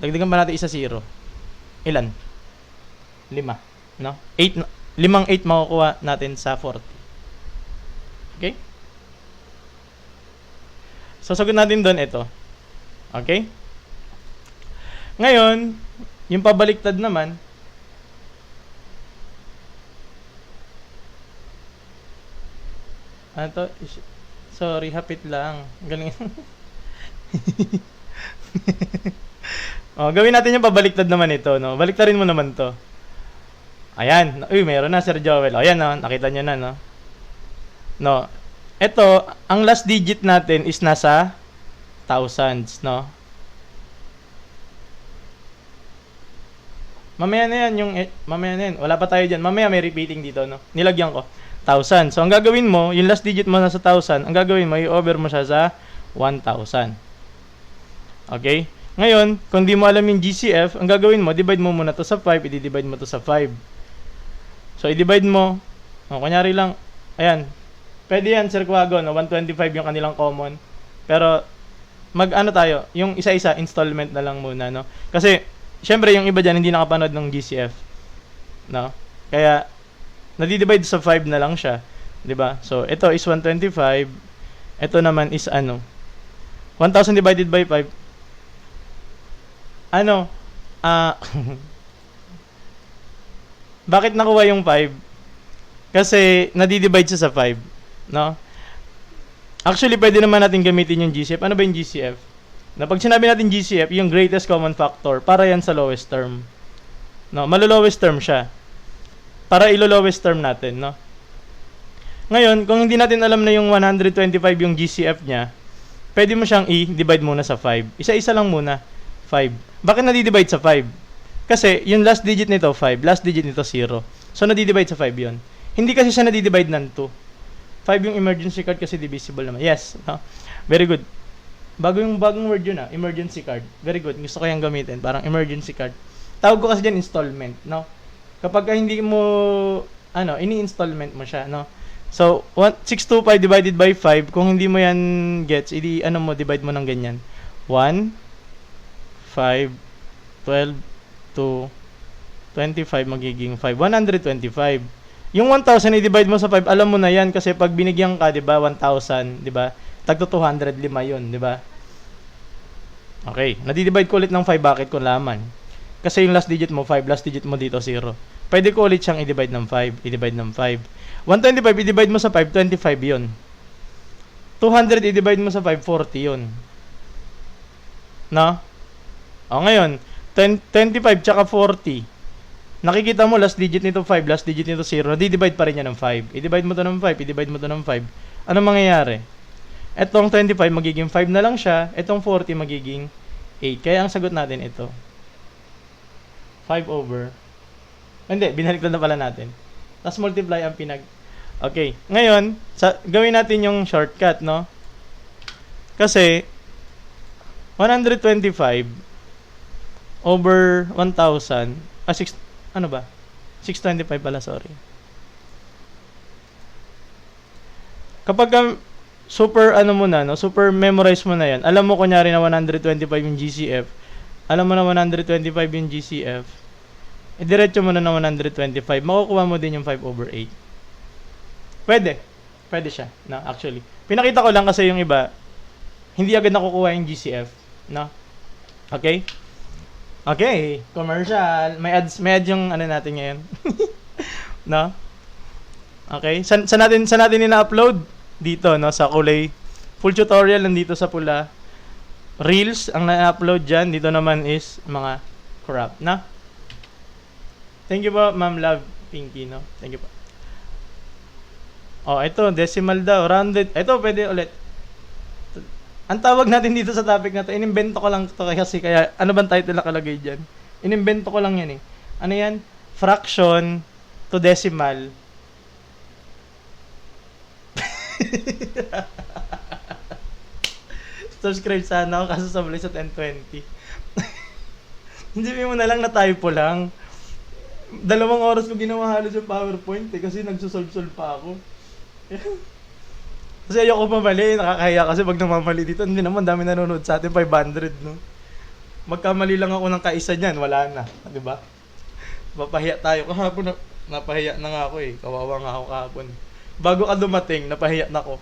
Dagdagan pa natin isa 0. Ilan? 5. No? 8 5/8 makukuha natin sa 40. Okay? So, sagot natin doon ito. Okay? Ngayon, yung pabaliktad naman, ano to? Sorry, hapit lang. Galing. Gawin natin yung pabaliktad naman ito, no? Baliktarin mo naman to. Ayan. Uy, meron na, Sir Joel. Ayan, no? Nakita nyo na, no? No. Ito, ang last digit natin is nasa thousands, no? Mamaya na yan, mamaya na yan. Wala pa tayo dyan. Mamaya may repeating dito, no? Nilagyan ko. 1,000. So, ang gagawin mo, yung last digit mo nasa 1,000, ang gagawin mo, i-over mo siya sa 1,000. Okay? Ngayon, kung di mo alam yung GCF, ang gagawin mo, divide mo muna to sa 5, i-divide mo to sa 5. So, i-divide mo, kunyari lang, ayan, pwede yan, Sir Quago, no? 125 yung kanilang common. Pero, mag-ano tayo, yung isa-isa, installment na lang muna, no? Kasi, syempre, yung iba dyan, hindi nakapanood ng GCF, no? Kaya, nadi-divide sa 5 na lang siya, 'di ba? So, ito is 125. Ito naman is ano? 1,000 divided by 5. Ano? Bakit nakuha yung 5? Kasi nadi-divide siya sa 5, no? Actually, pwede naman natin gamitin yung GCF. Ano ba yung GCF? Na pag sinabi natin GCF, yung greatest common factor, para yan sa lowest term. No, malo-lowest term siya. Para ilo-lowest term natin, no? Ngayon, kung hindi natin alam na yung 125 yung GCF niya, pwede mo siyang i-divide muna sa 5. Isa-isa lang muna, 5. Bakit nadi-divide sa 5? Kasi yung last digit nito 5, last digit nito 0. So nadi-divide sa 5 yon. Hindi kasi siya nadi-divide ng 2. 5 yung emergency card kasi divisible naman. Yes, no? Very good. Bagong word yun, emergency card. Very good. Gusto ko yung gamitin, parang emergency card. Tawag ko kasi dyan installment, no? Kapag hindi mo, ini-installment mo siya, no? So, 625 divided by 5, kung hindi mo yan gets, divide mo ng ganyan. 1, 5, 12, 2, 25, magiging 5. 125. Yung 1,000 i-divide mo sa 5, alam mo na yan, kasi pag binigyan ka, di ba, 1,000, di ba? Tagto 205 yun, di ba? Okay, nadi-divide ko ulit ng 5, bakit ko laman? Kasi yung last digit mo 5, last digit mo dito 0. Pwede ko ulit siyang i-divide ng 5, i-divide ng 5. 125 i-divide mo sa 5, 25 'yun. 200 i-divide mo sa 5, 40 'yun. No? O ngayon, 25 tsaka 40. Nakikita mo last digit nito 5, last digit nito 0. Nadi-divide pa rin yan ng 5. I-divide mo to ng 5, i-divide mo to ng 5. Ano mangyayari? Etong 25 magiging 5 na lang siya, etong 40 magiging 8. Kaya ang sagot natin ito. 5 over. Hindi, binaliktad na pala natin. Tapos multiply ang Okay. Ngayon, gawin natin yung shortcut, no? Kasi, 125 over 1,000, 625 pala, sorry. Kapag super super memorize mo na yan, alam mo kunyari na 125 yung GCF, alam mo na 125 yung GCF, diretso mo na ng 125, makukuha mo din yung 5 over 8. Pwede siya, no? Actually, pinakita ko lang kasi yung iba, hindi agad nakukuha yung GCF, no? Okay? Okay, commercial. May ads yung natin ngayon. No? Okay, saan natin ina-upload? Dito, no, sa kulay. Full tutorial nandito sa pula. Reels ang na-upload diyan, dito naman is mga crop, na. Thank you po, Ma'am Love Pinky, no? Thank you po. Oh, ito, decimal daw, rounded. Ito, pwede ulit. Ang tawag natin dito sa topic na to, inimbento ko lang to kasi kaya, ano bang title nakalagay dyan? Inimbento ko lang yan eh. Ano yan? Fraction to decimal. Subscribe sana ako kaso sablay sa 1020. Hindi mo na lang na-typo lang. 2 oras ko ginawa halos yung PowerPoint eh, kasi nagsusolve pa ako. Kasi ayoko mamali, nakakahiya kasi pag namamali dito, hindi naman dami nanonood sa atin, 500, no? Magkamali lang ako ng kaisa niyan, wala na, di ba? Mapahiya tayo. Napahiya na nga ako eh. Kawawa nga ako kahapon. Bago ka dumating, napahiya na ako.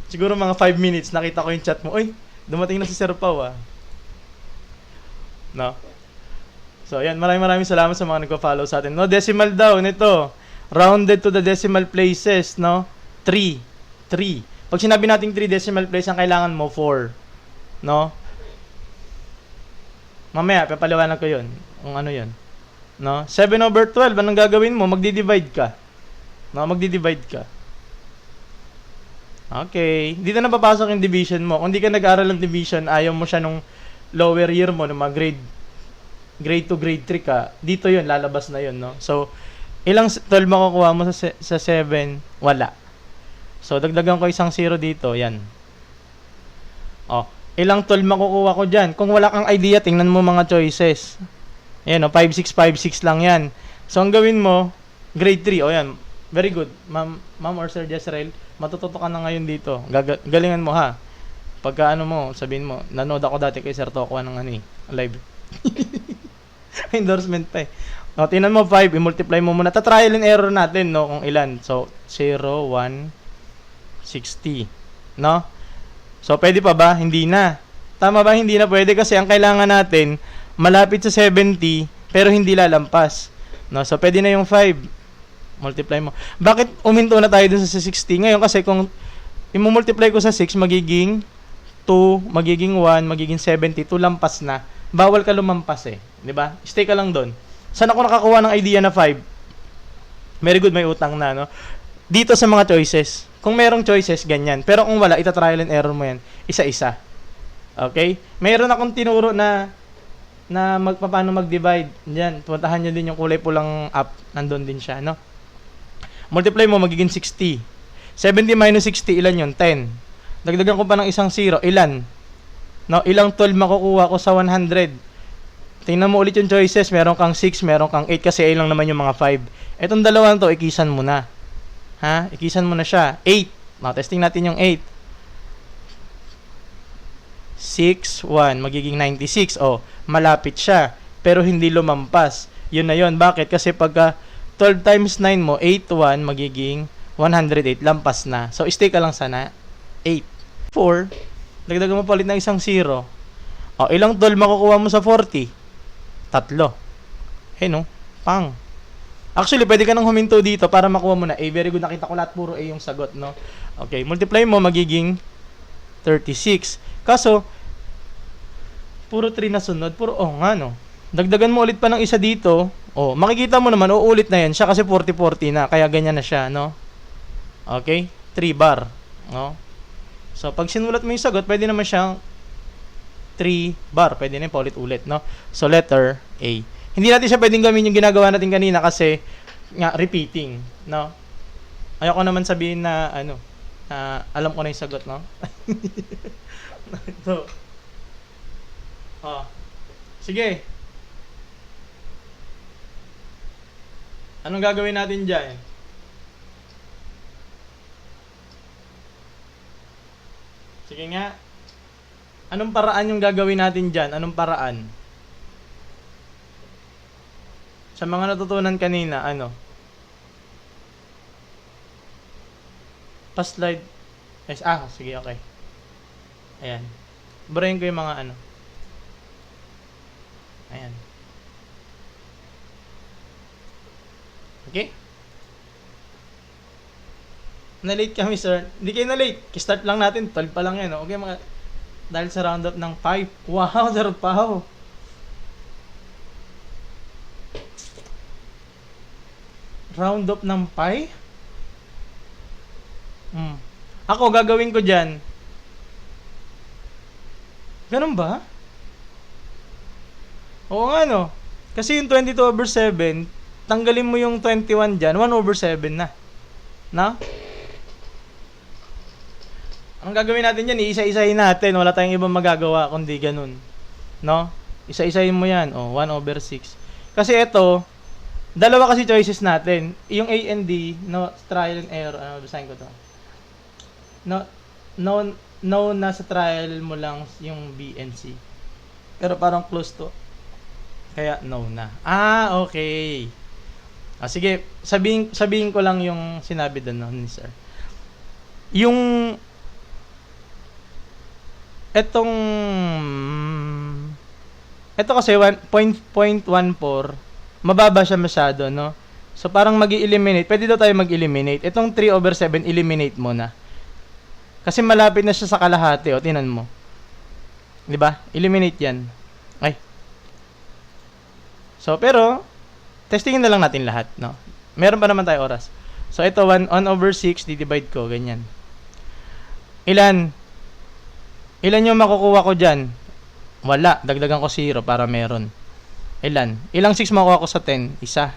Siguro mga 5 minutes, nakita ko yung chat mo. Uy, dumating na si Sir Pao ah. No? So, ayan. Maraming salamat sa mga nagpa-follow sa atin. No, decimal daw nito. Rounded to the decimal places, no? 3. 3. Pag sinabi nating 3 decimal place, ang kailangan mo 4. No? Mamaya, papaliwanag ko yun. Kung ano yun. No? 7/12, anong gagawin mo? Magdi-divide ka. No? Magdi-divide ka. Okay. Dito na papasok yung division mo. Kung di ka nag-aaral ng division, ayaw mo siya nung lower year mo, nung mga grade 2, grade 3 ka, dito yun, lalabas na yun, no? So, ilang 12 makukuha mo sa 7? Wala. So, dagdagan ko isang 0 dito, yan. Oh, ilang 12 makukuha ko dyan? Kung wala kang idea, tingnan mo mga choices. Ayan, no? 5, 6, 5, 6 lang yan. So, ang gawin mo, grade 3, oh yan. Very good. Ma'am or Sir Jezreel, matututo ka na ngayon dito. Galingan mo ha. Pagka ano mo, sabihin mo, nanood ako dati kay Sir Tokwa ng ano eh, live. Endorsement pa eh. O, tingnan mo 5, i-multiply mo muna. Ta-trial and error natin, no, kung ilan. So, 0, 1, 60. No? So, pwede pa ba? Hindi na. Tama ba? Hindi na pwede kasi ang kailangan natin, malapit sa 70, pero hindi lalampas. No? So, pwede na yung 5. Multiply mo. Bakit uminto na tayo dun sa 60? Ngayon kasi kung i-multiply ko sa 6, magiging 2, magiging 1, magiging 72, lampas na. Bawal ka lumampas eh. 'Di ba? Stay ka lang doon. Saan ako nakakuha ng idea na 5? Very good, may utang na, no? Dito sa mga choices. Kung merong choices, ganyan. Pero kung wala, ita-trial and error mo yan. Isa-isa. Okay? Meron akong tinuro na paano mag-divide. Diyan, puntahan nyo din yung kulay pulang up. Nandun din siya, no? Multiply mo, magiging 60. 70 minus 60, ilan yun? 10. Dagdagan ko pa ng isang 0. Ilan? No, ilang 12 makukuha ko sa 100? Tingnan mo ulit yung choices. Meron kang 6, meron kang 8 kasi ay lang naman yung mga 5. Etong dalawang to, ikisan mo na. Ha? Ikisan mo na siya. 8. Testing natin yung 8. 6, 1, magiging 96. Oh, malapit siya. Pero hindi lumampas. Yun na yun. Bakit? Kasi pagka 12 times 9 mo, 8, 1, magiging 108. Lampas na. So, stay ka lang sana. 8. 4. Dagdagan mo palit ng isang 0. O, ilang 12 makukuha mo sa 40? 3. No? Pang. Actually, pwede ka nang huminto dito para makuha mo na A. Very good. Nakita ko lahat puro A yung sagot, no? Okay, multiply mo, magiging 36. Kaso, puro 3 na sunod. Puro, nga, no? Dagdagan mo ulit pa ng isa dito. Makikita mo naman, uulit na yan siya kasi 40-40 na. Kaya ganyan na siya, no? Okay? 3 bar. No? So, pag sinulat mo yung sagot, pwede naman siyang 3 bar. Pwede na yung paulit-ulit, no? So, letter A. Hindi natin siya pwedeng gawin yung ginagawa natin kanina kasi nga, repeating, no? Ayoko naman sabihin na, alam ko na yung sagot, no? So, sige. Anong gagawin natin dyan? Sige nga. Anong paraan yung gagawin natin dyan? Anong paraan? Sa mga natutunan kanina, Pa-slide. Sige, okay. Ayan. Burahin ko yung mga Ayan. Okay? Na-late kami, sir. Hindi kayo na-late. Start lang natin. 12 pa lang yan. Okay, dahil sa round up ng 5. Wow, Sir Pao. Round up ng 5? Ako, gagawin ko dyan. Ganun ba? Oo nga, no? Kasi yung 22/7, tanggalin mo yung 21 dyan, 1/7 na. No? Ang gagawin natin yan, iisa-isahin natin. Wala tayong ibang magagawa kundi ganun. No? Isa-isahin mo yan. 1/6. Kasi ito, dalawa kasi choices natin. Yung A and D, no, trial and error. Basahin ko to. No, nasa trial mo lang yung B and C. Pero parang close to. Kaya no na. Okay. Sige, sabihin ko lang yung sinabi doon no, ni sir. Yung ito kasi 1.14, mababa siya masyado, no? So parang magi-eliminate, pwede daw tayo mag-eliminate. Itong 3/7 eliminate mo na. Kasi malapit na siya sa kalahati, o tingnan mo. 'Di ba? Eliminate 'yan. Ay. So pero testingin na lang natin lahat, no? Meron pa naman tayo oras. So ito 1/6 di-divide ko ganyan. Ilan yung makukuha ko diyan? Wala, dagdagan ko 0 para meron. Ilang 6 makukuha ko sa 10? Isa.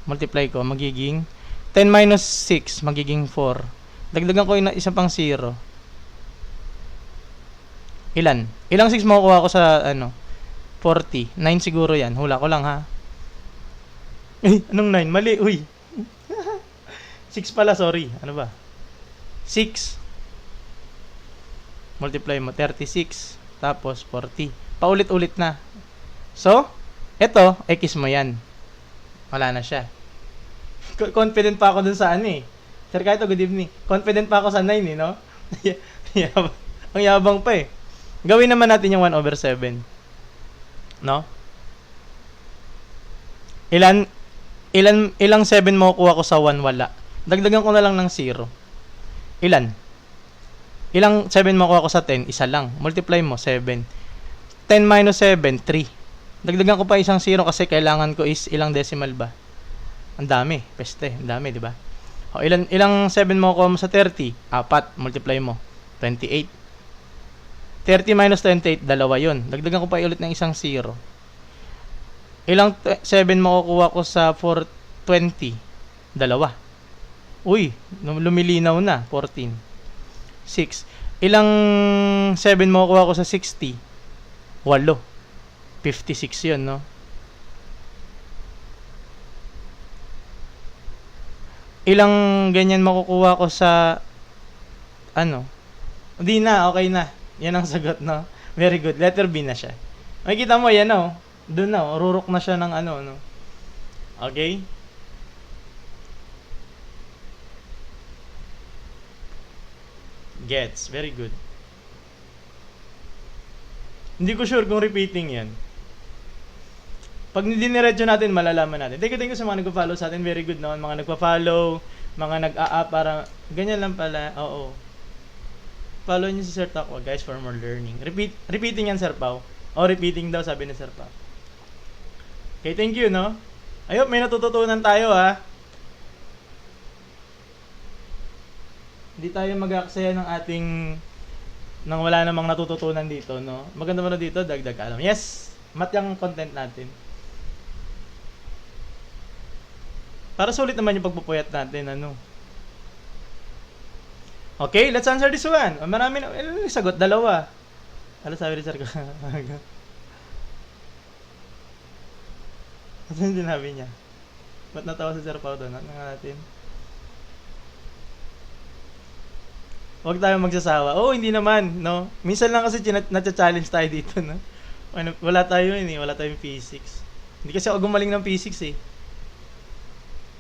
Multiply ko magiging 10 minus 6 magiging 4. Dagdagan ko isa pang 0. Ilang 6 makukuha ko sa 40. 9 siguro 'yan. Hula ko lang ha. Anong 9? Mali, uy. 6 pala, sorry. Ano ba? 6. Multiply mo, 36. Tapos, 40. Paulit-ulit na. So, eto, X mo yan. Wala na siya. Confident pa ako dun sa Sir Kaito, good evening. Confident pa ako sa 9 no? Ang yabang pa Gawin naman natin yung 1/7. No? Ilang 7 makukuha ko sa 1? Wala. Dagdagan ko na lang ng 0. Ilang 7 makukuha ko sa 10? Isa lang. Multiply mo, 7. 10 minus 7, 3. Dagdagan ko pa isang 0 kasi kailangan ko is ilang decimal ba? Ang dami. Peste. Ang dami, di ba? Ilang 7 makukuha mo sa 30? 4. Multiply mo. 28. 30 minus 28, dalawa yun. Dagdagan ko pa ulit ng isang 0. Ilang 7 makukuha ko sa 420? Dalawa. Uy, lumilinaw na. 14. 6. Ilang 7 makukuha ko sa 60? 8. 56 yun, no? Ilang ganyan makukuha ko sa Hindi na, okay na. Yan ang sagot, no? Very good. Letter B na siya. Makikita mo, yan, no? Doon na, rurok na siya ng no? Okay? Gets. Very good. Hindi ko sure kung repeating yan. Pag diniretso natin, malalaman natin. Thank you sa mga nagpa-follow sa atin. Very good, no? Mga nagpa-follow, mga para ganyan lang pala. Oo. Follow niyo si Sir Takwa, guys, for more learning. Repeating yan, Sir Pao. Repeating daw, sabi ni Sir Pao. Okay, thank you, no? Ayun, may natututunan tayo, ha? Hindi tayo mag-aaksaya ng ating nang wala namang natututunan dito, no? Maganda mo na dito, dagdag alam. Yes! Mat yung content natin. Para sulit naman yung pagpupuyat natin, Okay, let's answer this one. Marami na, sagot, dalawa. Ano sabi ni Sir ko? Ano yung sinabi niya? Ba't natawa si Sir Pao doon? Ano nga natin? Huwag tayo magsasawa. Hindi naman, no? Minsan lang kasi na-challenge tayo dito, no? Wala tayo wala tayong physics. Hindi kasi ako gumaling ng physics,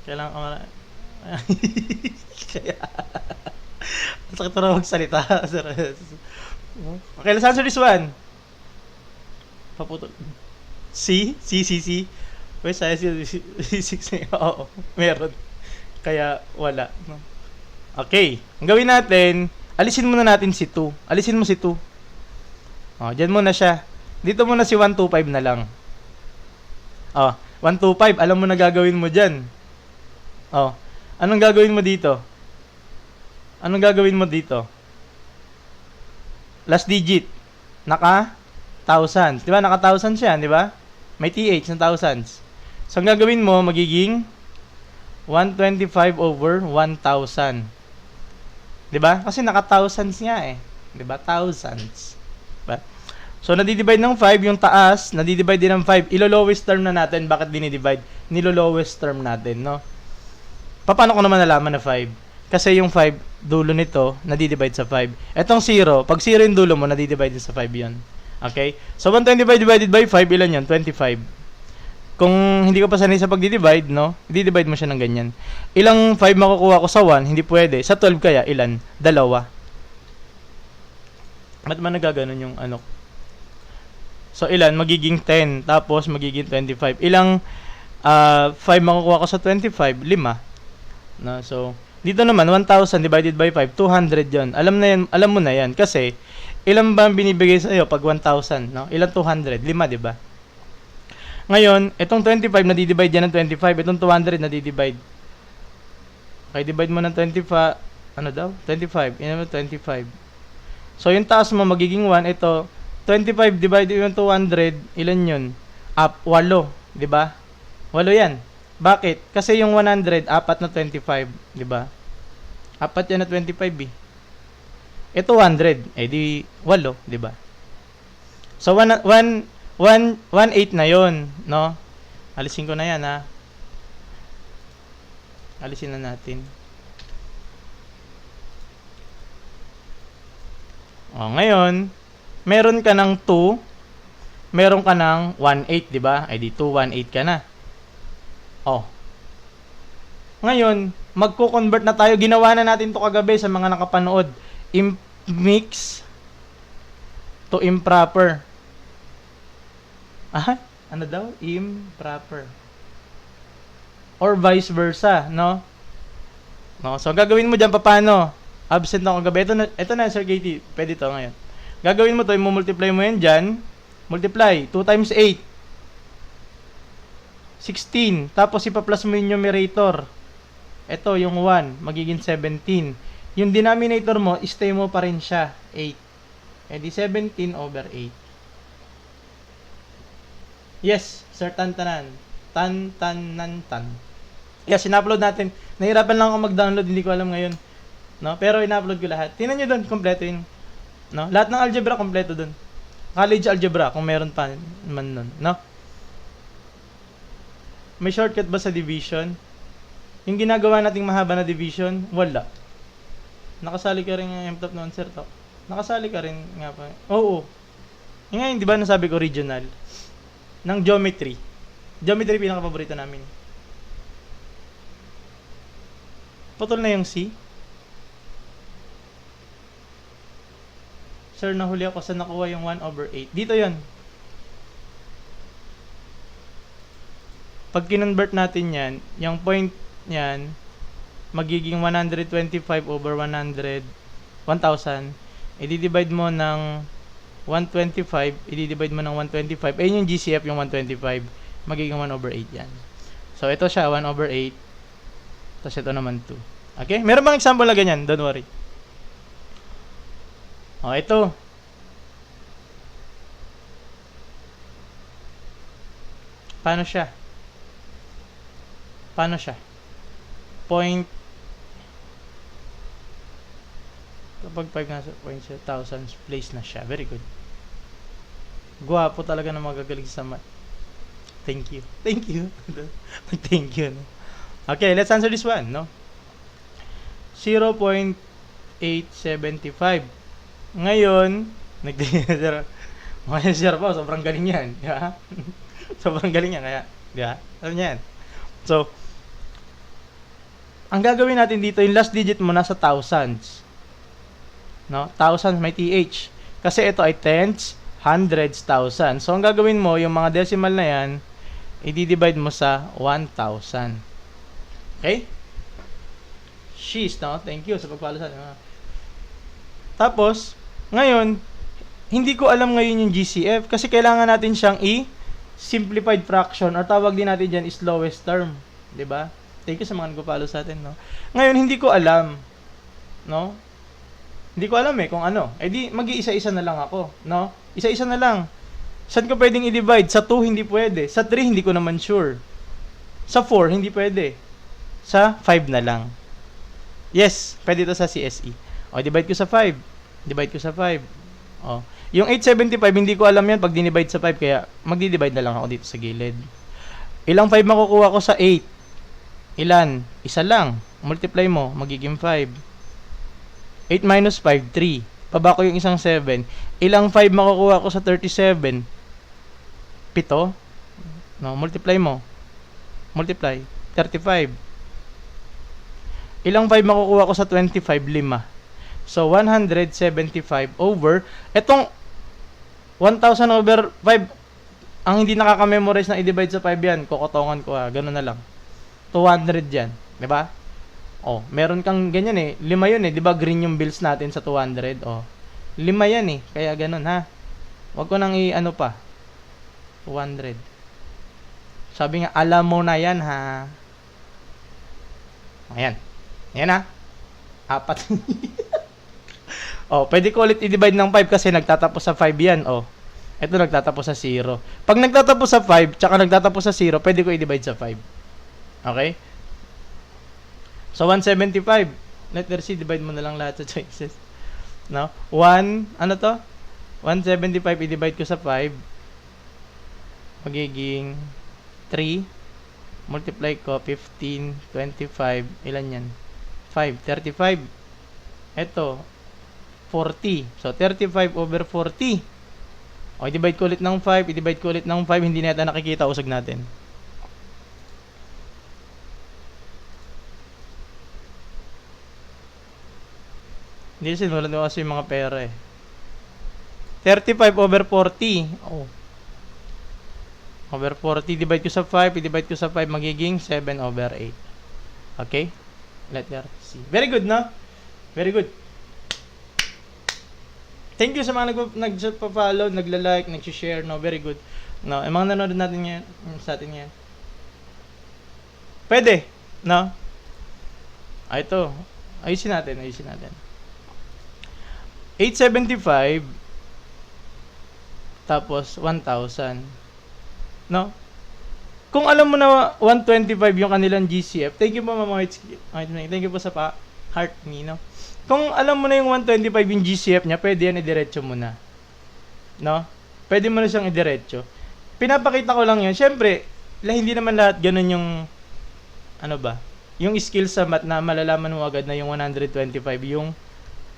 Kailangan Kaya sakit na magsalita. Okay, let's answer this one. Paputol. C. Wait, saya C6 Oo, meron. Kaya wala. Okay, ang gawin natin, alisin muna natin si 2. Alisin mo si 2. Diyan muna siya. Dito muna si 125 na lang. 125, alam mo na gagawin mo dyan. Anong gagawin mo dito? Last digit. Naka thousands. Di ba? Naka thousands yan, di ba? May TH na thousands. So, ang gagawin mo, magiging 125 over 1,000. Di ba? Kasi naka thousands nga Di ba? Thousands. Diba? So, nadidivide ng 5 yung taas, nadidivide din ng 5. Ilo-lowest term na natin. Bakit dinidivide? Nilo-lowest term natin, no? Paano ko naman nalaman na 5? Kasi yung 5, dulo nito, nadidivide sa 5. Etong 0, pag 0 yung dulo mo, nadidivide sa 5 yun. Okay? So, 125 divided by 5, ilan yun? 25. Kung hindi ka pa sanay sa pagdi-divide, no? I-divide mo siya ng ganyan. Ilang 5 makukuha ko sa 1? Hindi pwede. Sa 12 kaya, ilan? Dalawa. Ba't man nagaganon yung ano? So, ilan? Magiging 10. Tapos, magiging 25. Ilang 5 makukuha ko sa 25? 5. No? So, dito naman, 1,000 divided by 5, 200 yon. Alam mo na yan. Kasi, ilan ba binibigay sa iyo pag 1,000? No? Ilan 200? 5, di ba? Ngayon, itong 25 na-divide yan ng 25. Itong 200 na-divide. Okay, divide mo ng 25. Ano daw? 25. Yan mo 25. So, yung taas mo magiging 1. Ito, 25 divided yung 200. Ilan yun? 8, di ba? 8 yan. Bakit? Kasi yung 100, 4 na 25, di ba? 4 yan na 25 eh. Ito 100, di 8, di ba? So 1/8 na 'yon, no? Alisin ko na 'yan, ha. Alisin na natin. Ngayon, meron ka ng 2, meron ka ng 1/8, di ba? Ay di 2/1/8 ka na. Ngayon, magko-convert na tayo. Ginawa na natin 'to kagabi sa mga nakapanood. Mix to improper. Ano daw? Improper. Or vice versa, no? So, gagawin mo dyan, paano? Absent ako kagabi. Ito na, Sir Katie. Pwede to ngayon. Gagawin mo to, i-multiply mo yan dyan. Multiply. 2 times 8. 16. Tapos, ipa-plus mo yung numerator. Ito, yung 1. Magiging 17. Yung denominator mo, stay mo pa rin siya. 8. Di 17 over 8. Yes, Sir Tantanan. Tan. Yes, in-upload natin. Nahirapan lang ako mag-download, hindi ko alam ngayon. No? Pero in-upload ko lahat. Tingnan nyo doon, kompleto yun. No? Lahat ng algebra, kompleto doon. College algebra, kung meron pa man nun. No? May shortcut ba sa division? Yung ginagawa nating mahaba na division, wala. Nakasali ka rin ng MTOP noon, Sir Tok. Nakasali ka rin nga pa. Oo. Yung ngayon, di ba nasabi ko regional? Ng geometry. Geometry pinaka-paborito namin. Putol na yung C. Sir, nahuli ako sa nakuha yung 1/8. Dito yon. Pag kinonvert natin yan, yung point yan, magiging 125 over 1,000. I-divide mo ng 125, i-divide mo ng 125. Ayun yung GCF, yung 125. Magiging 1/8 yan. So, ito siya, 1/8. Tapos ito naman 2. Okay? Meron bang example na ganyan? Don't worry. Ito. Paano siya? Point. Kapag 5 nasa point siya, thousands, place na siya. Very good. Guwapo talaga na magagaling sa math. Thank you. Thank you. No? Okay, let's answer this one, no? 0.875. Ngayon, Sir po, sobrang galing yan. Yeah? Sobrang galing yan. Kaya, yeah? Alam niya yan. So, ang gagawin natin dito, yung last digit mo nasa thousands. No? Thousands, may TH. Kasi ito ay tenths, hundreds, thousands. So, ang gagawin mo, yung mga decimal na yan, i-divide mo sa 1,000. Okay? She's, no? Thank you sa pagpalo sa atin. Tapos, ngayon, hindi ko alam ngayon yung GCF kasi kailangan natin siyang simplified fraction or tawag din natin dyan is lowest term. Diba? Thank you sa mga nagpapalo sa atin, no? Ngayon, hindi ko alam. No? Hindi ko alam kung ano. Di, mag-iisa-isa na lang ako. No? Isa-isa na lang. Saan ko pwedeng i-divide? Sa 2, hindi pwede. Sa 3, hindi ko naman sure. Sa 4, hindi pwede. Sa 5 na lang. Yes, pwede ito sa CSE. Divide ko sa 5. Divide ko sa 5. Yung 875, hindi ko alam yan pag dinivide sa 5. Kaya, magdi-divide na lang ako dito sa gilid. Ilang 5 makukuha ko sa 8? Ilan? Isa lang. Multiply mo, magiging 5. 8 minus 5, 3. Paba ko yung isang 7. Ilang 5 makukuha ko sa 37? 7. No, multiply mo. Multiply. 35. Ilang 5 makukuha ko sa 25? 5. So, 175 over. Itong 1,000 over 5, ang hindi nakaka-memorize na i-divide sa 5 yan, kukotongan ko ganun na lang. 200 yan. Diba? Oh, meron kang ganyan eh. 5 yun eh. Diba green yung bills natin sa 200? Oh, 5 yan eh. Kaya ganun ha. Huwag ko nang i-ano pa. 200. Sabi nga, alam mo na yan ha. Ayan. Ayan ha. 4. Oh, pwede ko ulit i-divide ng 5 kasi nagtatapos sa 5 yan. Oh, ito nagtatapos sa 0. Pag nagtatapos sa 5, tsaka nagtatapos sa 0, pwede ko i-divide sa 5. Okay? So, 175. Letter C, divide mo na lang lahat sa choices. No? 1, ano to? 175 i-divide ko sa 5. Magiging 3. Multiply ko, 15, 25. Ilan yan? 5, 35. Ito, 40. So, 35 over 40. O, i-divide ko ulit ng 5. I-divide ko ulit ng 5. Hindi na yata nakikita. Usag natin. Hindi sinulat mo kasi yung mga pera eh. 35 over 40. Oh. Over 40. Divide ko sa 5. I-divide ko sa 5. Magiging 7 over 8. Okay? Letter C. Very good, no? Very good. Thank you sa mga nagpa-follow, nagla-like, nag-share, no? Very good. No, yung mga nanonood natin ngayon, sa atin ngayon. Pwede, no? Ito. Ayusin natin. 875 tapos 1,000. No? Kung alam mo na 125 yung kanilang GCF, thank you po Mama White. Thank you po sa heart me, no? Kung alam mo na yung 125 yung GCF niya, pwede yan idiretso mo na. No? Pwede mo na siyang idiretso. Pinapakita ko lang yun. Siyempre, hindi naman lahat ganun yung yung skill sa math na malalaman mo agad na yung 125 yung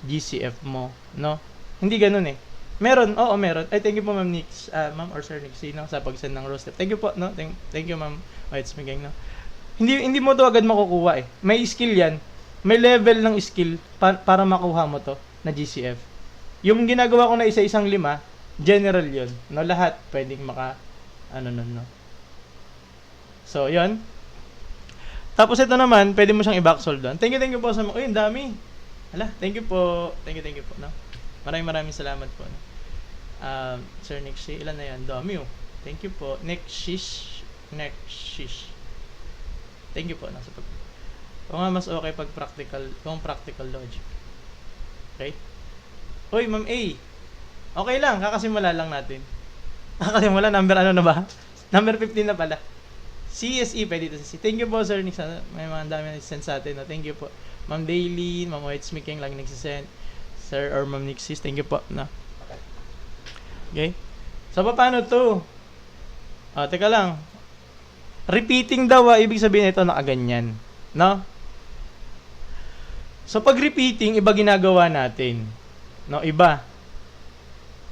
GCF mo, no? Hindi ganun eh. Meron, meron. Ay, thank you po Ma'am Nix, Ma'am or Sir Nix, sa pag-send ng rose step. Thank you po, no? Thank you Ma'am Whites Migay, no? Hindi mo to agad makukuha eh. May skill yan. May level ng skill para makuha mo to na GCF. Yung ginagawa ko na isa-isang 5, general yun. No, lahat pwedeng no. So, yun. Tapos ito naman, pwede mo siyang i-back solve doon. Thank you po sa mga. Uy, ang dami. Hala, thank you po. Thank you po, no? Maraming salamat po, no? Sir Nixie, ilan na yan? Dami, oh. Thank you po. Nexish. Thank you po, no? Sa kung nga mas okay pag practical logic. Okay? Uy, Ma'am A. Okay lang, kakasimula lang natin. Kakasimula, number ano na ba? Number 15 na pala. CSE, pwede dito sa C. Thank you po, Sir Nix. May mga dami na send sa atin. No? Thank you po. Ma'am Daily, Ma'am White Smiking, lagi nagsisend. Sir or Ma'am Nixis, thank you po. No? Okay? So, paano to? Teka lang. Repeating daw, ibig sabihin ito nakaganyan. No? So, pag repeating, iba ginagawa natin. No? Iba.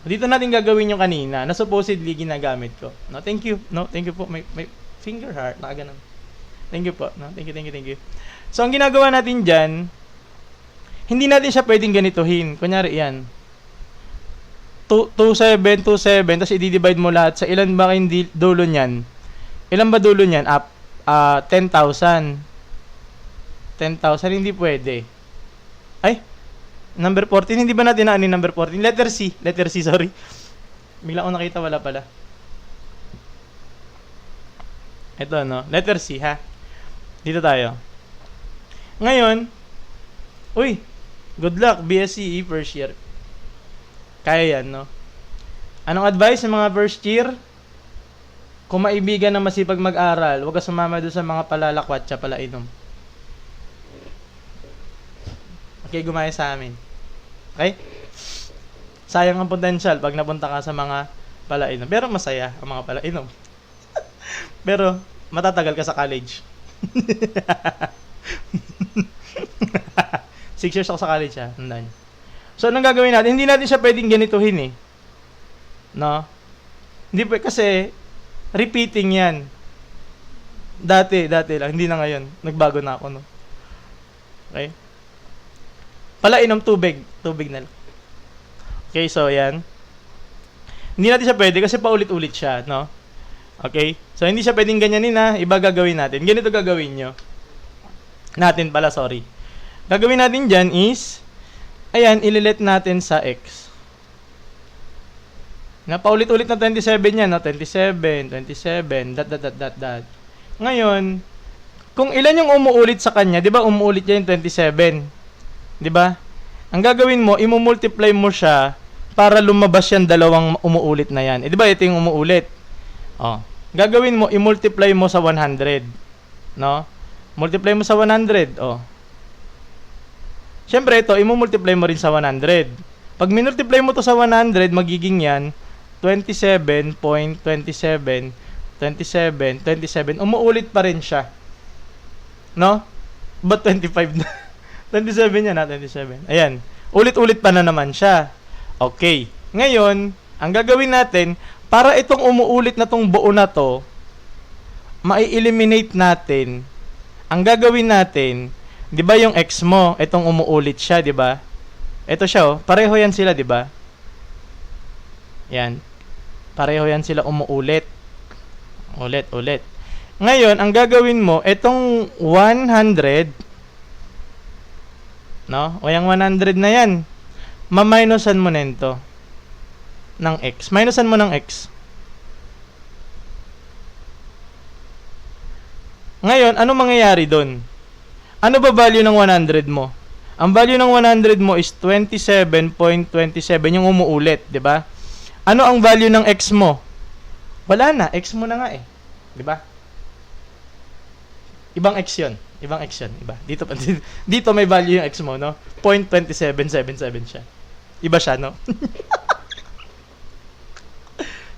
Dito natin gagawin yung kanina na supposedly ginagamit ko. No? Thank you. No? Thank you po. May finger heart. Nakaganon. Thank you po. No? Thank you. So, ang ginagawa natin dyan, hindi natin siya pwedeng ganituhin. Kunyari, yan. 27, tapos i-divide mo lahat sa ilan ba kayong dulo niyan? Ilan ba dulo niyan? 10,000. 10,000, hindi pwede. Ay, number 14, hindi ba natin naanin number 14? Letter C, sorry. Bigla ko nakita, wala pala. Ito, no? Letter C, ha? Dito tayo. Ngayon, uy, good luck, BSCE first year. Kaya yan, no? Anong advice sa mga first year? Kung maibigan na masipag mag-aral, huwag ka sumama doon sa mga palalakwat siya pala inom. Okay, gumaya sa amin. Okay? Sayang ang potential pag napunta ka sa mga palainom. Pero masaya ang mga palainom. Pero matatagal ka sa college. 6 years ako sa college, ha? Tandaan. So, anong gagawin natin? Hindi natin siya pwedeng ganituhin, eh. No? Hindi pa, kasi repeating yan. Dati lang, hindi na ngayon. Nagbago na ako, no? Okay? Palainom tubig na lang. Okay, so yan. Hindi natin siya pwede kasi paulit-ulit siya, no? Okay? So, hindi siya pwedeng ganyanin na. Iba gagawin natin. Ganito gagawin nyo. Sorry. Gagawin natin dyan is, ayan, ililet natin sa x. Paulit-ulit na 27 yan, no? 27, dot. Ngayon, kung ilan yung umuulit sa kanya, di ba umuulit yan yung 27? Di ba? Ang gagawin mo, imumultiply mo siya para lumabas yan dalawang umuulit na yan. Di ba ito yung umuulit? Oh. Gagawin mo, imultiply mo sa 100. No? Multiply mo sa 100. Oh. Siyempre ito, imumultiply mo rin sa 100. Pag minultiply mo to sa 100, magiging yan 27.27 umuulit pa rin siya. No? But 25 na. 27 yan na, 27. Ayan. Ulit-ulit pa na naman siya. Okay. Ngayon, ang gagawin natin, para itong umuulit na tong buo na to, mai-eliminate natin. Ang gagawin natin, di ba yung x mo, itong umuulit siya, di ba? Ito siya, oh. Pareho yan sila, di ba? Yan. Pareho yan sila umuulit. Ulit. Ngayon, ang gagawin mo, itong 100, no? O yung 100 na yan, ma-minusan mo nito ng x. Minusan mo ng x. Ngayon, ano mangyayari doon? Ano ba value ng 100 mo? Ang value ng 100 mo is 27.27 yung umuulit, di ba? Ano ang value ng x mo? Wala na, x mo na nga eh. Di ba? Ibang x 'yon. Iba. Dito may value yung x mo, no? 0.2777 siya. Iba siya, no?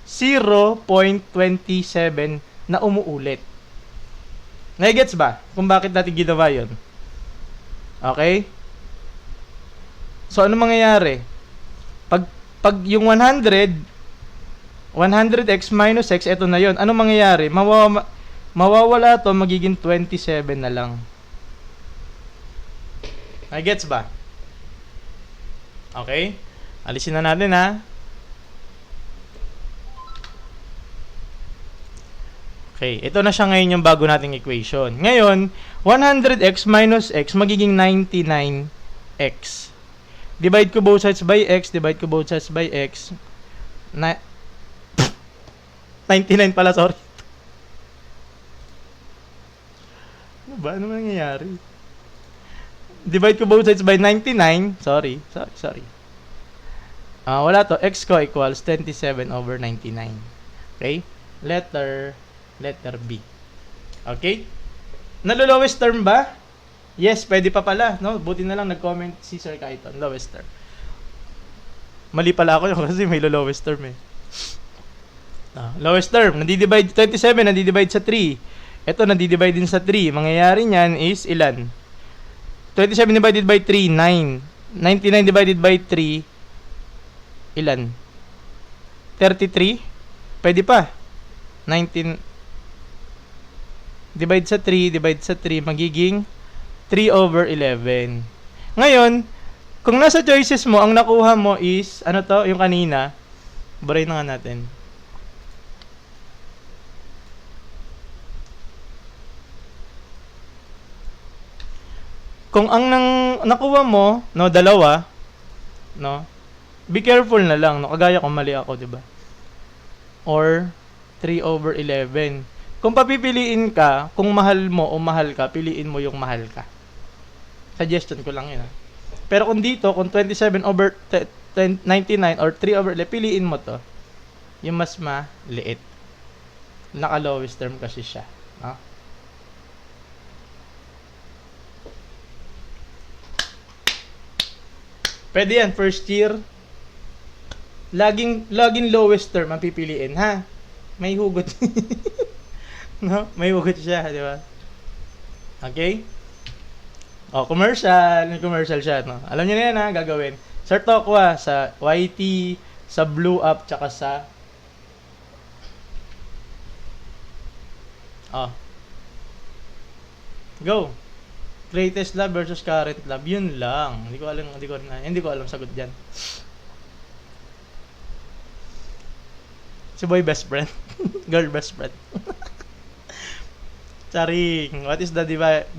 0.27 na umuulit. Nagigets ba? Kung bakit natin ginawa 'yon? Okay? So, ano mangyayari? Pag yung 100x minus x, ito na yon. Ano mangyayari? Mawawala to, magiging 27 na lang. Gets ba? Okay? Alisin na natin, ha? Okay, ito na siya ngayon yung bago nating equation. Ngayon, 100x minus x magiging 99x. Divide ko both sides by x, na 99 pala, sorry. Ano ba? Ano nangyayari? Divide ko both sides by 99. Sorry. Wala to. X ko equals 27/99. Okay? Letter B. Okay? Nalo-lowest term ba? Yes, pwede pa pala. No? Buti na lang nag-comment si Sir Kaiton. Lowest term. Mali pala ako kasi may lowest term eh. Lowest term, nadi-divide 27, nadi-divide sa 3. Ito, nadi-divide din sa 3. Mangyayari niyan is ilan? 27 divided by 3, 9. 99 divided by 3, ilan? 33? Pwede pa. 19 divide sa 3, magiging 3/11. Ngayon, kung nasa choices mo, ang nakuha mo is, ano to, yung kanina, baray na nga natin. Kung ang nakuha mo, no, dalawa, no, be careful na lang, no, kagaya kung mali ako, diba? Or, 3/11. Kung papipiliin ka, kung mahal mo o mahal ka, piliin mo yung mahal ka. Suggestion ko lang yun, ha? Pero kung dito, kung 27/99 or 3/11, piliin mo to. Yung mas maliit. Naka-lowest term kasi siya. No? Pwede yan, first year. Laging lowest term ang pipiliin, ha? May hugot. No? May hugot siya, di ba? Okay? O, commercial siya, no? Alam niyo na yan, ha? Gagawin. Sir Tokwa, sa YT, sa Blue Up, tsaka sa Oh. Go. Greatest love versus current love. Yun lang. Hindi ko alam sagot diyan. Si boy best friend. Girl best friend. Charing. What is the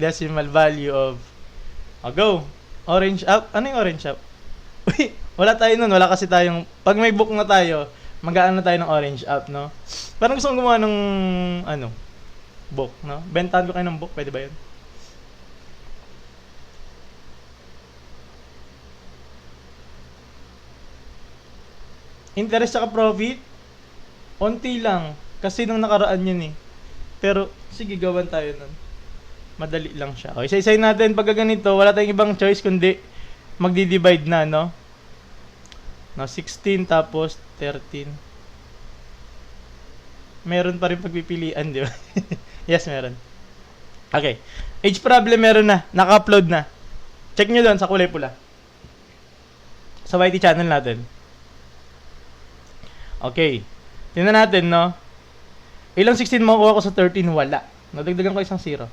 decimal value of... Oh, go. Orange up. Ano yung orange up? Uy, wala tayo nun. Wala kasi tayong... Pag may book na tayo, mag-aano tayo ng orange up, no? Parang gusto kong gumawa ng... Ano? Book, no? Bentahan ko kayo ng book. Pwede ba yun? Interest saka profit? Onti lang. Kasi nung nakaraan yun eh. Pero, sige, gawan tayo nun. Madali lang siya. Okay, isa-isayin natin. Pagka ganito, wala tayong ibang choice kundi magdi-divide na, no? No, 16 tapos 13. Meron pa rin pagpipilian, di ba? Yes, meron. Okay. Age problem meron na. Naka-upload na. Check nyo doon sa kulay pula. Sa YT channel natin. Okay. Tingnan natin, no? Ilang 16 makukuha ko sa 13? Wala. Nadagdagan ko isang 0.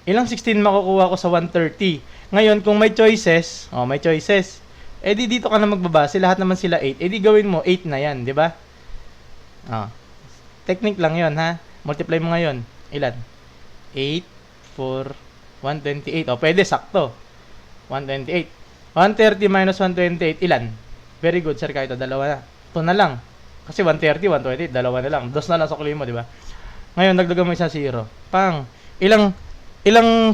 Ilang 16 makukuha ko sa 130? Ngayon, kung may choices, edi dito ka na magbabase. Lahat naman sila 8. Edi gawin mo, 8 na yan, di ba? Technique lang yon ha? Multiply mo ngayon. Ilan? 8 for 128. Pwede, sakto. 128. 130 minus 128, ilan? Very good, sir, kahit dalawa na. Ito na lang. Kasi 130, 128, dalawa na lang. Dos na lang sa kulay mo, di ba? Ngayon, dagdagan mo isa 0. Pang, ilang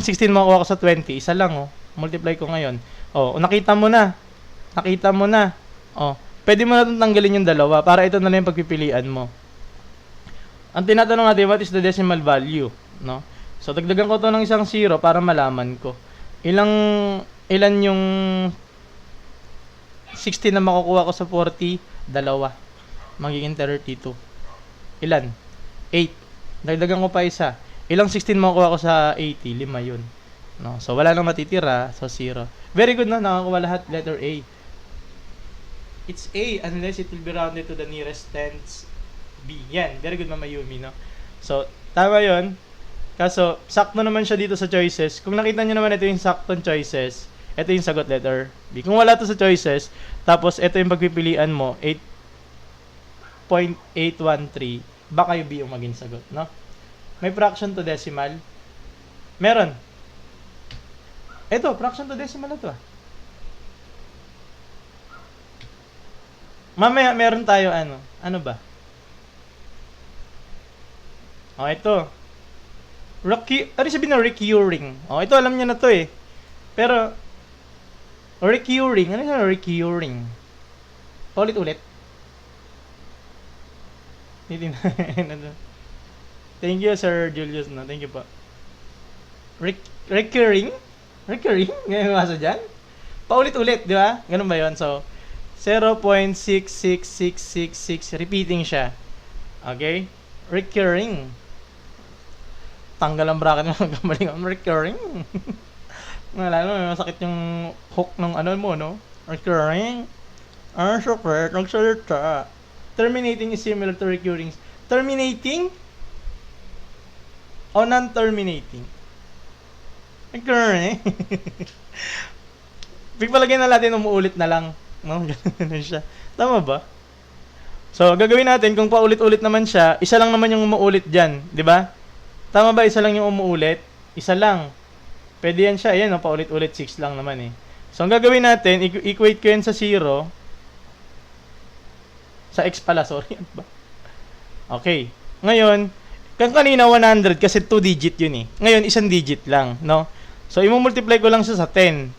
16 makuha ko sa 20? Isa lang, oh. Multiply ko ngayon. Nakita mo na. Pwede mo na itong tanggalin yung dalawa para ito na lang yung pagpipilian mo. Ang tinatanong natin, what is the decimal value? No? So, dagdagan ko to ng isang 0 para malaman ko. Ilan yung 16 na makukuha ko sa 40? Dalawa. Magiging 32. Ilan? 8. Dagdagan ko pa isa. Ilang 16 makukuha ko sa 80? 5 yun. No? So, wala nang matitira. So, 0. Very good, no? Nakakuha lahat. Letter A. It's A unless it will be rounded to the nearest tens B. Yan. Very good, Mama Yumi, no? So, tama yun. Kaso, sakto naman siya dito sa choices. Kung nakita nyo naman ito yung saktong choices, ito yung sagot, letter B. Kung wala to sa choices, tapos ito yung pagpipilian mo, 8.813, baka yung B yung maging sagot, no? May fraction to decimal? Meron. Ito, fraction to decimal na to. Mamaya, meron tayo ano ba? Ito. Ano sabihin na recurring? Ito alam niya na to eh. Pero, recurring, ano yung recurring? Ulit-ulit. Thank you, Sir Julius. No? Thank you po. Recurring? Recurring? Ngayon masa dyan? Paulit-ulit, di ba? Ganun ba yun? So, 0.66666, repeating siya. Okay? Recurring. Tanggal ang bracket mo, gamaling ang recurring. Lalo, may masakit yung hook ng mo, no? Recurring. Super, nagsalita. Terminating is similar to recurring. Terminating? O non-terminating? Recurring. Pagpalagay na natin, umuulit na lang. No? Ganun siya. Tama ba? So, gagawin natin, kung paulit-ulit naman siya, isa lang naman yung umuulit dyan. Di ba? Tama ba? Isa lang yung umuulit? Isa lang. Pwede yan siya. Ayan, paulit-ulit. 6 lang naman eh. So, ang gagawin natin, equate ko yan sa 0. Sa x pala, sorry. Okay. Ngayon, kung kanina 100 kasi 2 digit yun eh. Ngayon, isang digit lang, no? So, i-multiply ko lang siya sa 10.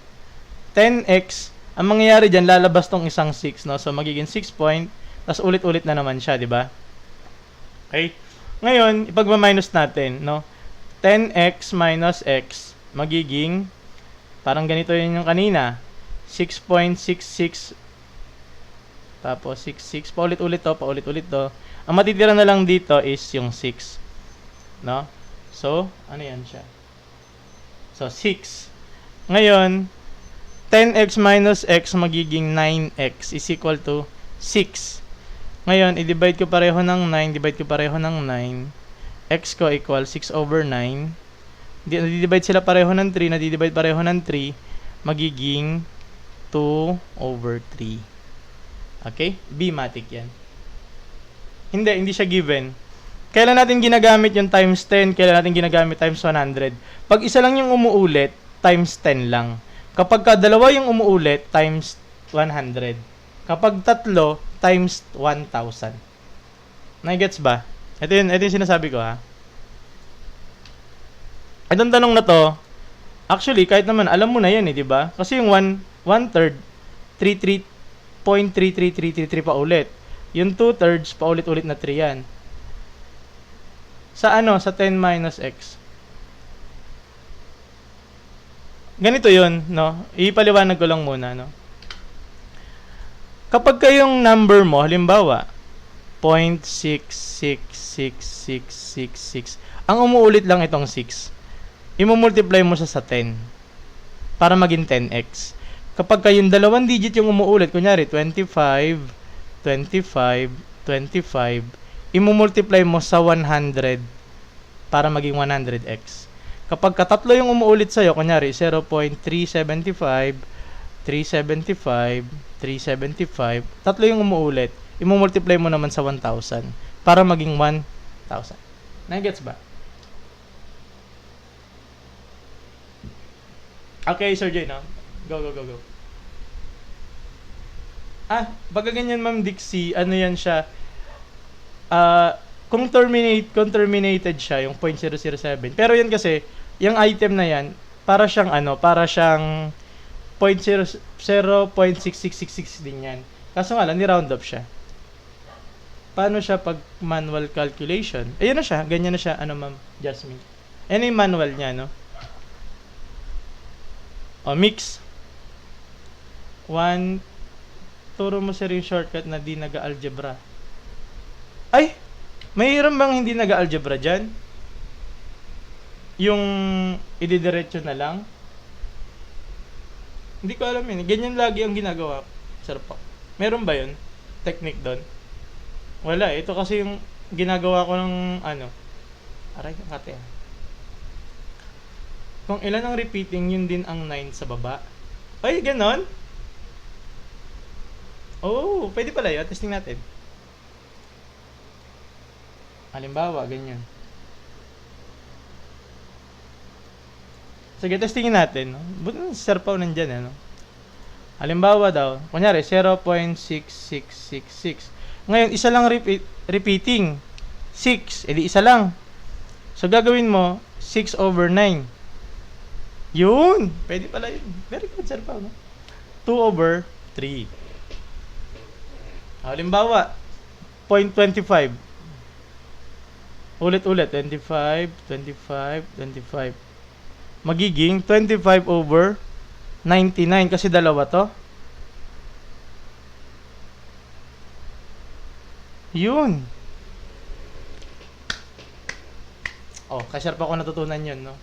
10x, ang mangyayari dyan, lalabas tong isang 6, no? So, magiging 6 point, tapos ulit-ulit na naman siya, di ba? Okay? Ngayon, ipagma-minus natin, no? 10x minus x, magiging, parang ganito yun yung kanina, 6.66, tapos 66, paulit-ulit to. Ang matitira na lang dito is yung 6, no? So, ano yan siya? So, 6. Ngayon, 10x minus x magiging 9x is equal to 6. Ngayon, i-divide ko pareho ng 9, divide ko pareho ng 9. x ko equal 6 over 9. Nadidivide sila pareho ng 3, nadidivide pareho ng 3, magiging 2 over 3. Okay? B-matic yan. Hindi siya given. Kailan natin ginagamit yung times 10, kailan natin ginagamit times 100. Pag isa lang yung umuulit, times 10 lang. Kapag dalawa yung umuulit, times 100. Kapag tatlo, times 1,000. Nagets ba? Ito yung sinasabi ko, ha. Itong tanong na to, actually, kahit naman, alam mo na yan, di ba? Kasi yung 1/3, 0.33333 pa ulit. Yung 2/3, pa ulit-ulit na 3 yan. Sa sa 10 minus x. Ganito yun, no? Ipaliwanag ko lang muna, no? Kapag kayong number mo, halimbawa, 0.666666, ang umuulit lang itong 6. Imumultiply mo siya sa 10 para maging 10x. Kapag kayong dalawang digit yung umuulit, kunyari 25, 25, 25, imumultiply mo sa 100 para maging 100x. Kapag katatlo yung umuulit sa'yo, kunyari 0.375, 375, 375, tatlo yung umuulit, imumultiply mo naman sa 1,000 para maging 1,000. Nagets ba? Okay, Sir Jay, no? Go. Baga ganyan, Ma'am Dixie, ano yan siya? Kung terminated siya, yung 0.007. Pero yan kasi, yung item na yan, para siyang 0.6666 din yan. Kaso nga lang, ni-round up siya. Paano siya pag manual calculation? Ayun na siya, ganyan na siya, Ma'am Jasmine. Ano yung manual niya, no? Mix. 1, turo mo sir yung shortcut na di naga-algebra. Ay! Mayroon bang hindi naga-algebra dyan? Yung ididiretso na lang? Hindi ko alam yun. Ganyan lagi ang ginagawa. Sir po. Meron ba yun? Technique doon? Wala. Ito kasi yung ginagawa ko ng aray ko kate. Kung ilan ang repeating, yun din ang 9 sa baba. Ay, ganon? Oh, pwede pala yun. Testing natin. Halimbawa, ganyan. Sige, testingin natin. No? Buti si Sir Pao nandyan. Halimbawa daw, kunyari, 0.6666. Ngayon, isa lang repeating. 6, edi isa lang. So, gagawin mo, 6 over 9. Yun! Pwede pala yun. Very good, Sir Pao. No? 2 over 3. Halimbawa, 0.25. Ulit-ulit, 25, 25, 25. Magiging 25 over 99 kasi dalawa to. Yun. Kasyar pa ako natutunan yun, no?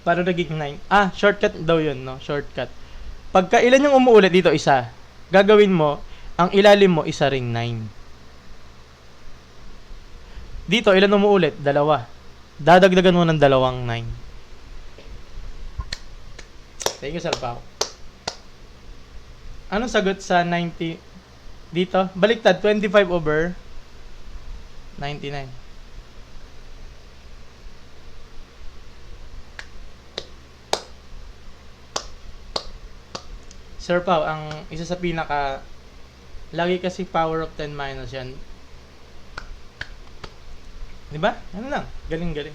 Paano naging 9? Shortcut daw yun, no? Shortcut. Pagka ilan yung umuulit dito, isa. Gagawin mo, ang ilalim mo, isa ring 9. Dito, ilan umuulit? Dalawa. Dadagdagan mo ng dalawang 9. Thank you, Sir Pao. Anong sagot sa 90? Dito, baliktad, 25 over 99. Sir Pao, ang isa sa pinaka, lagi kasi power of 10 minus yan. Diba? Ano lang, galing-galing.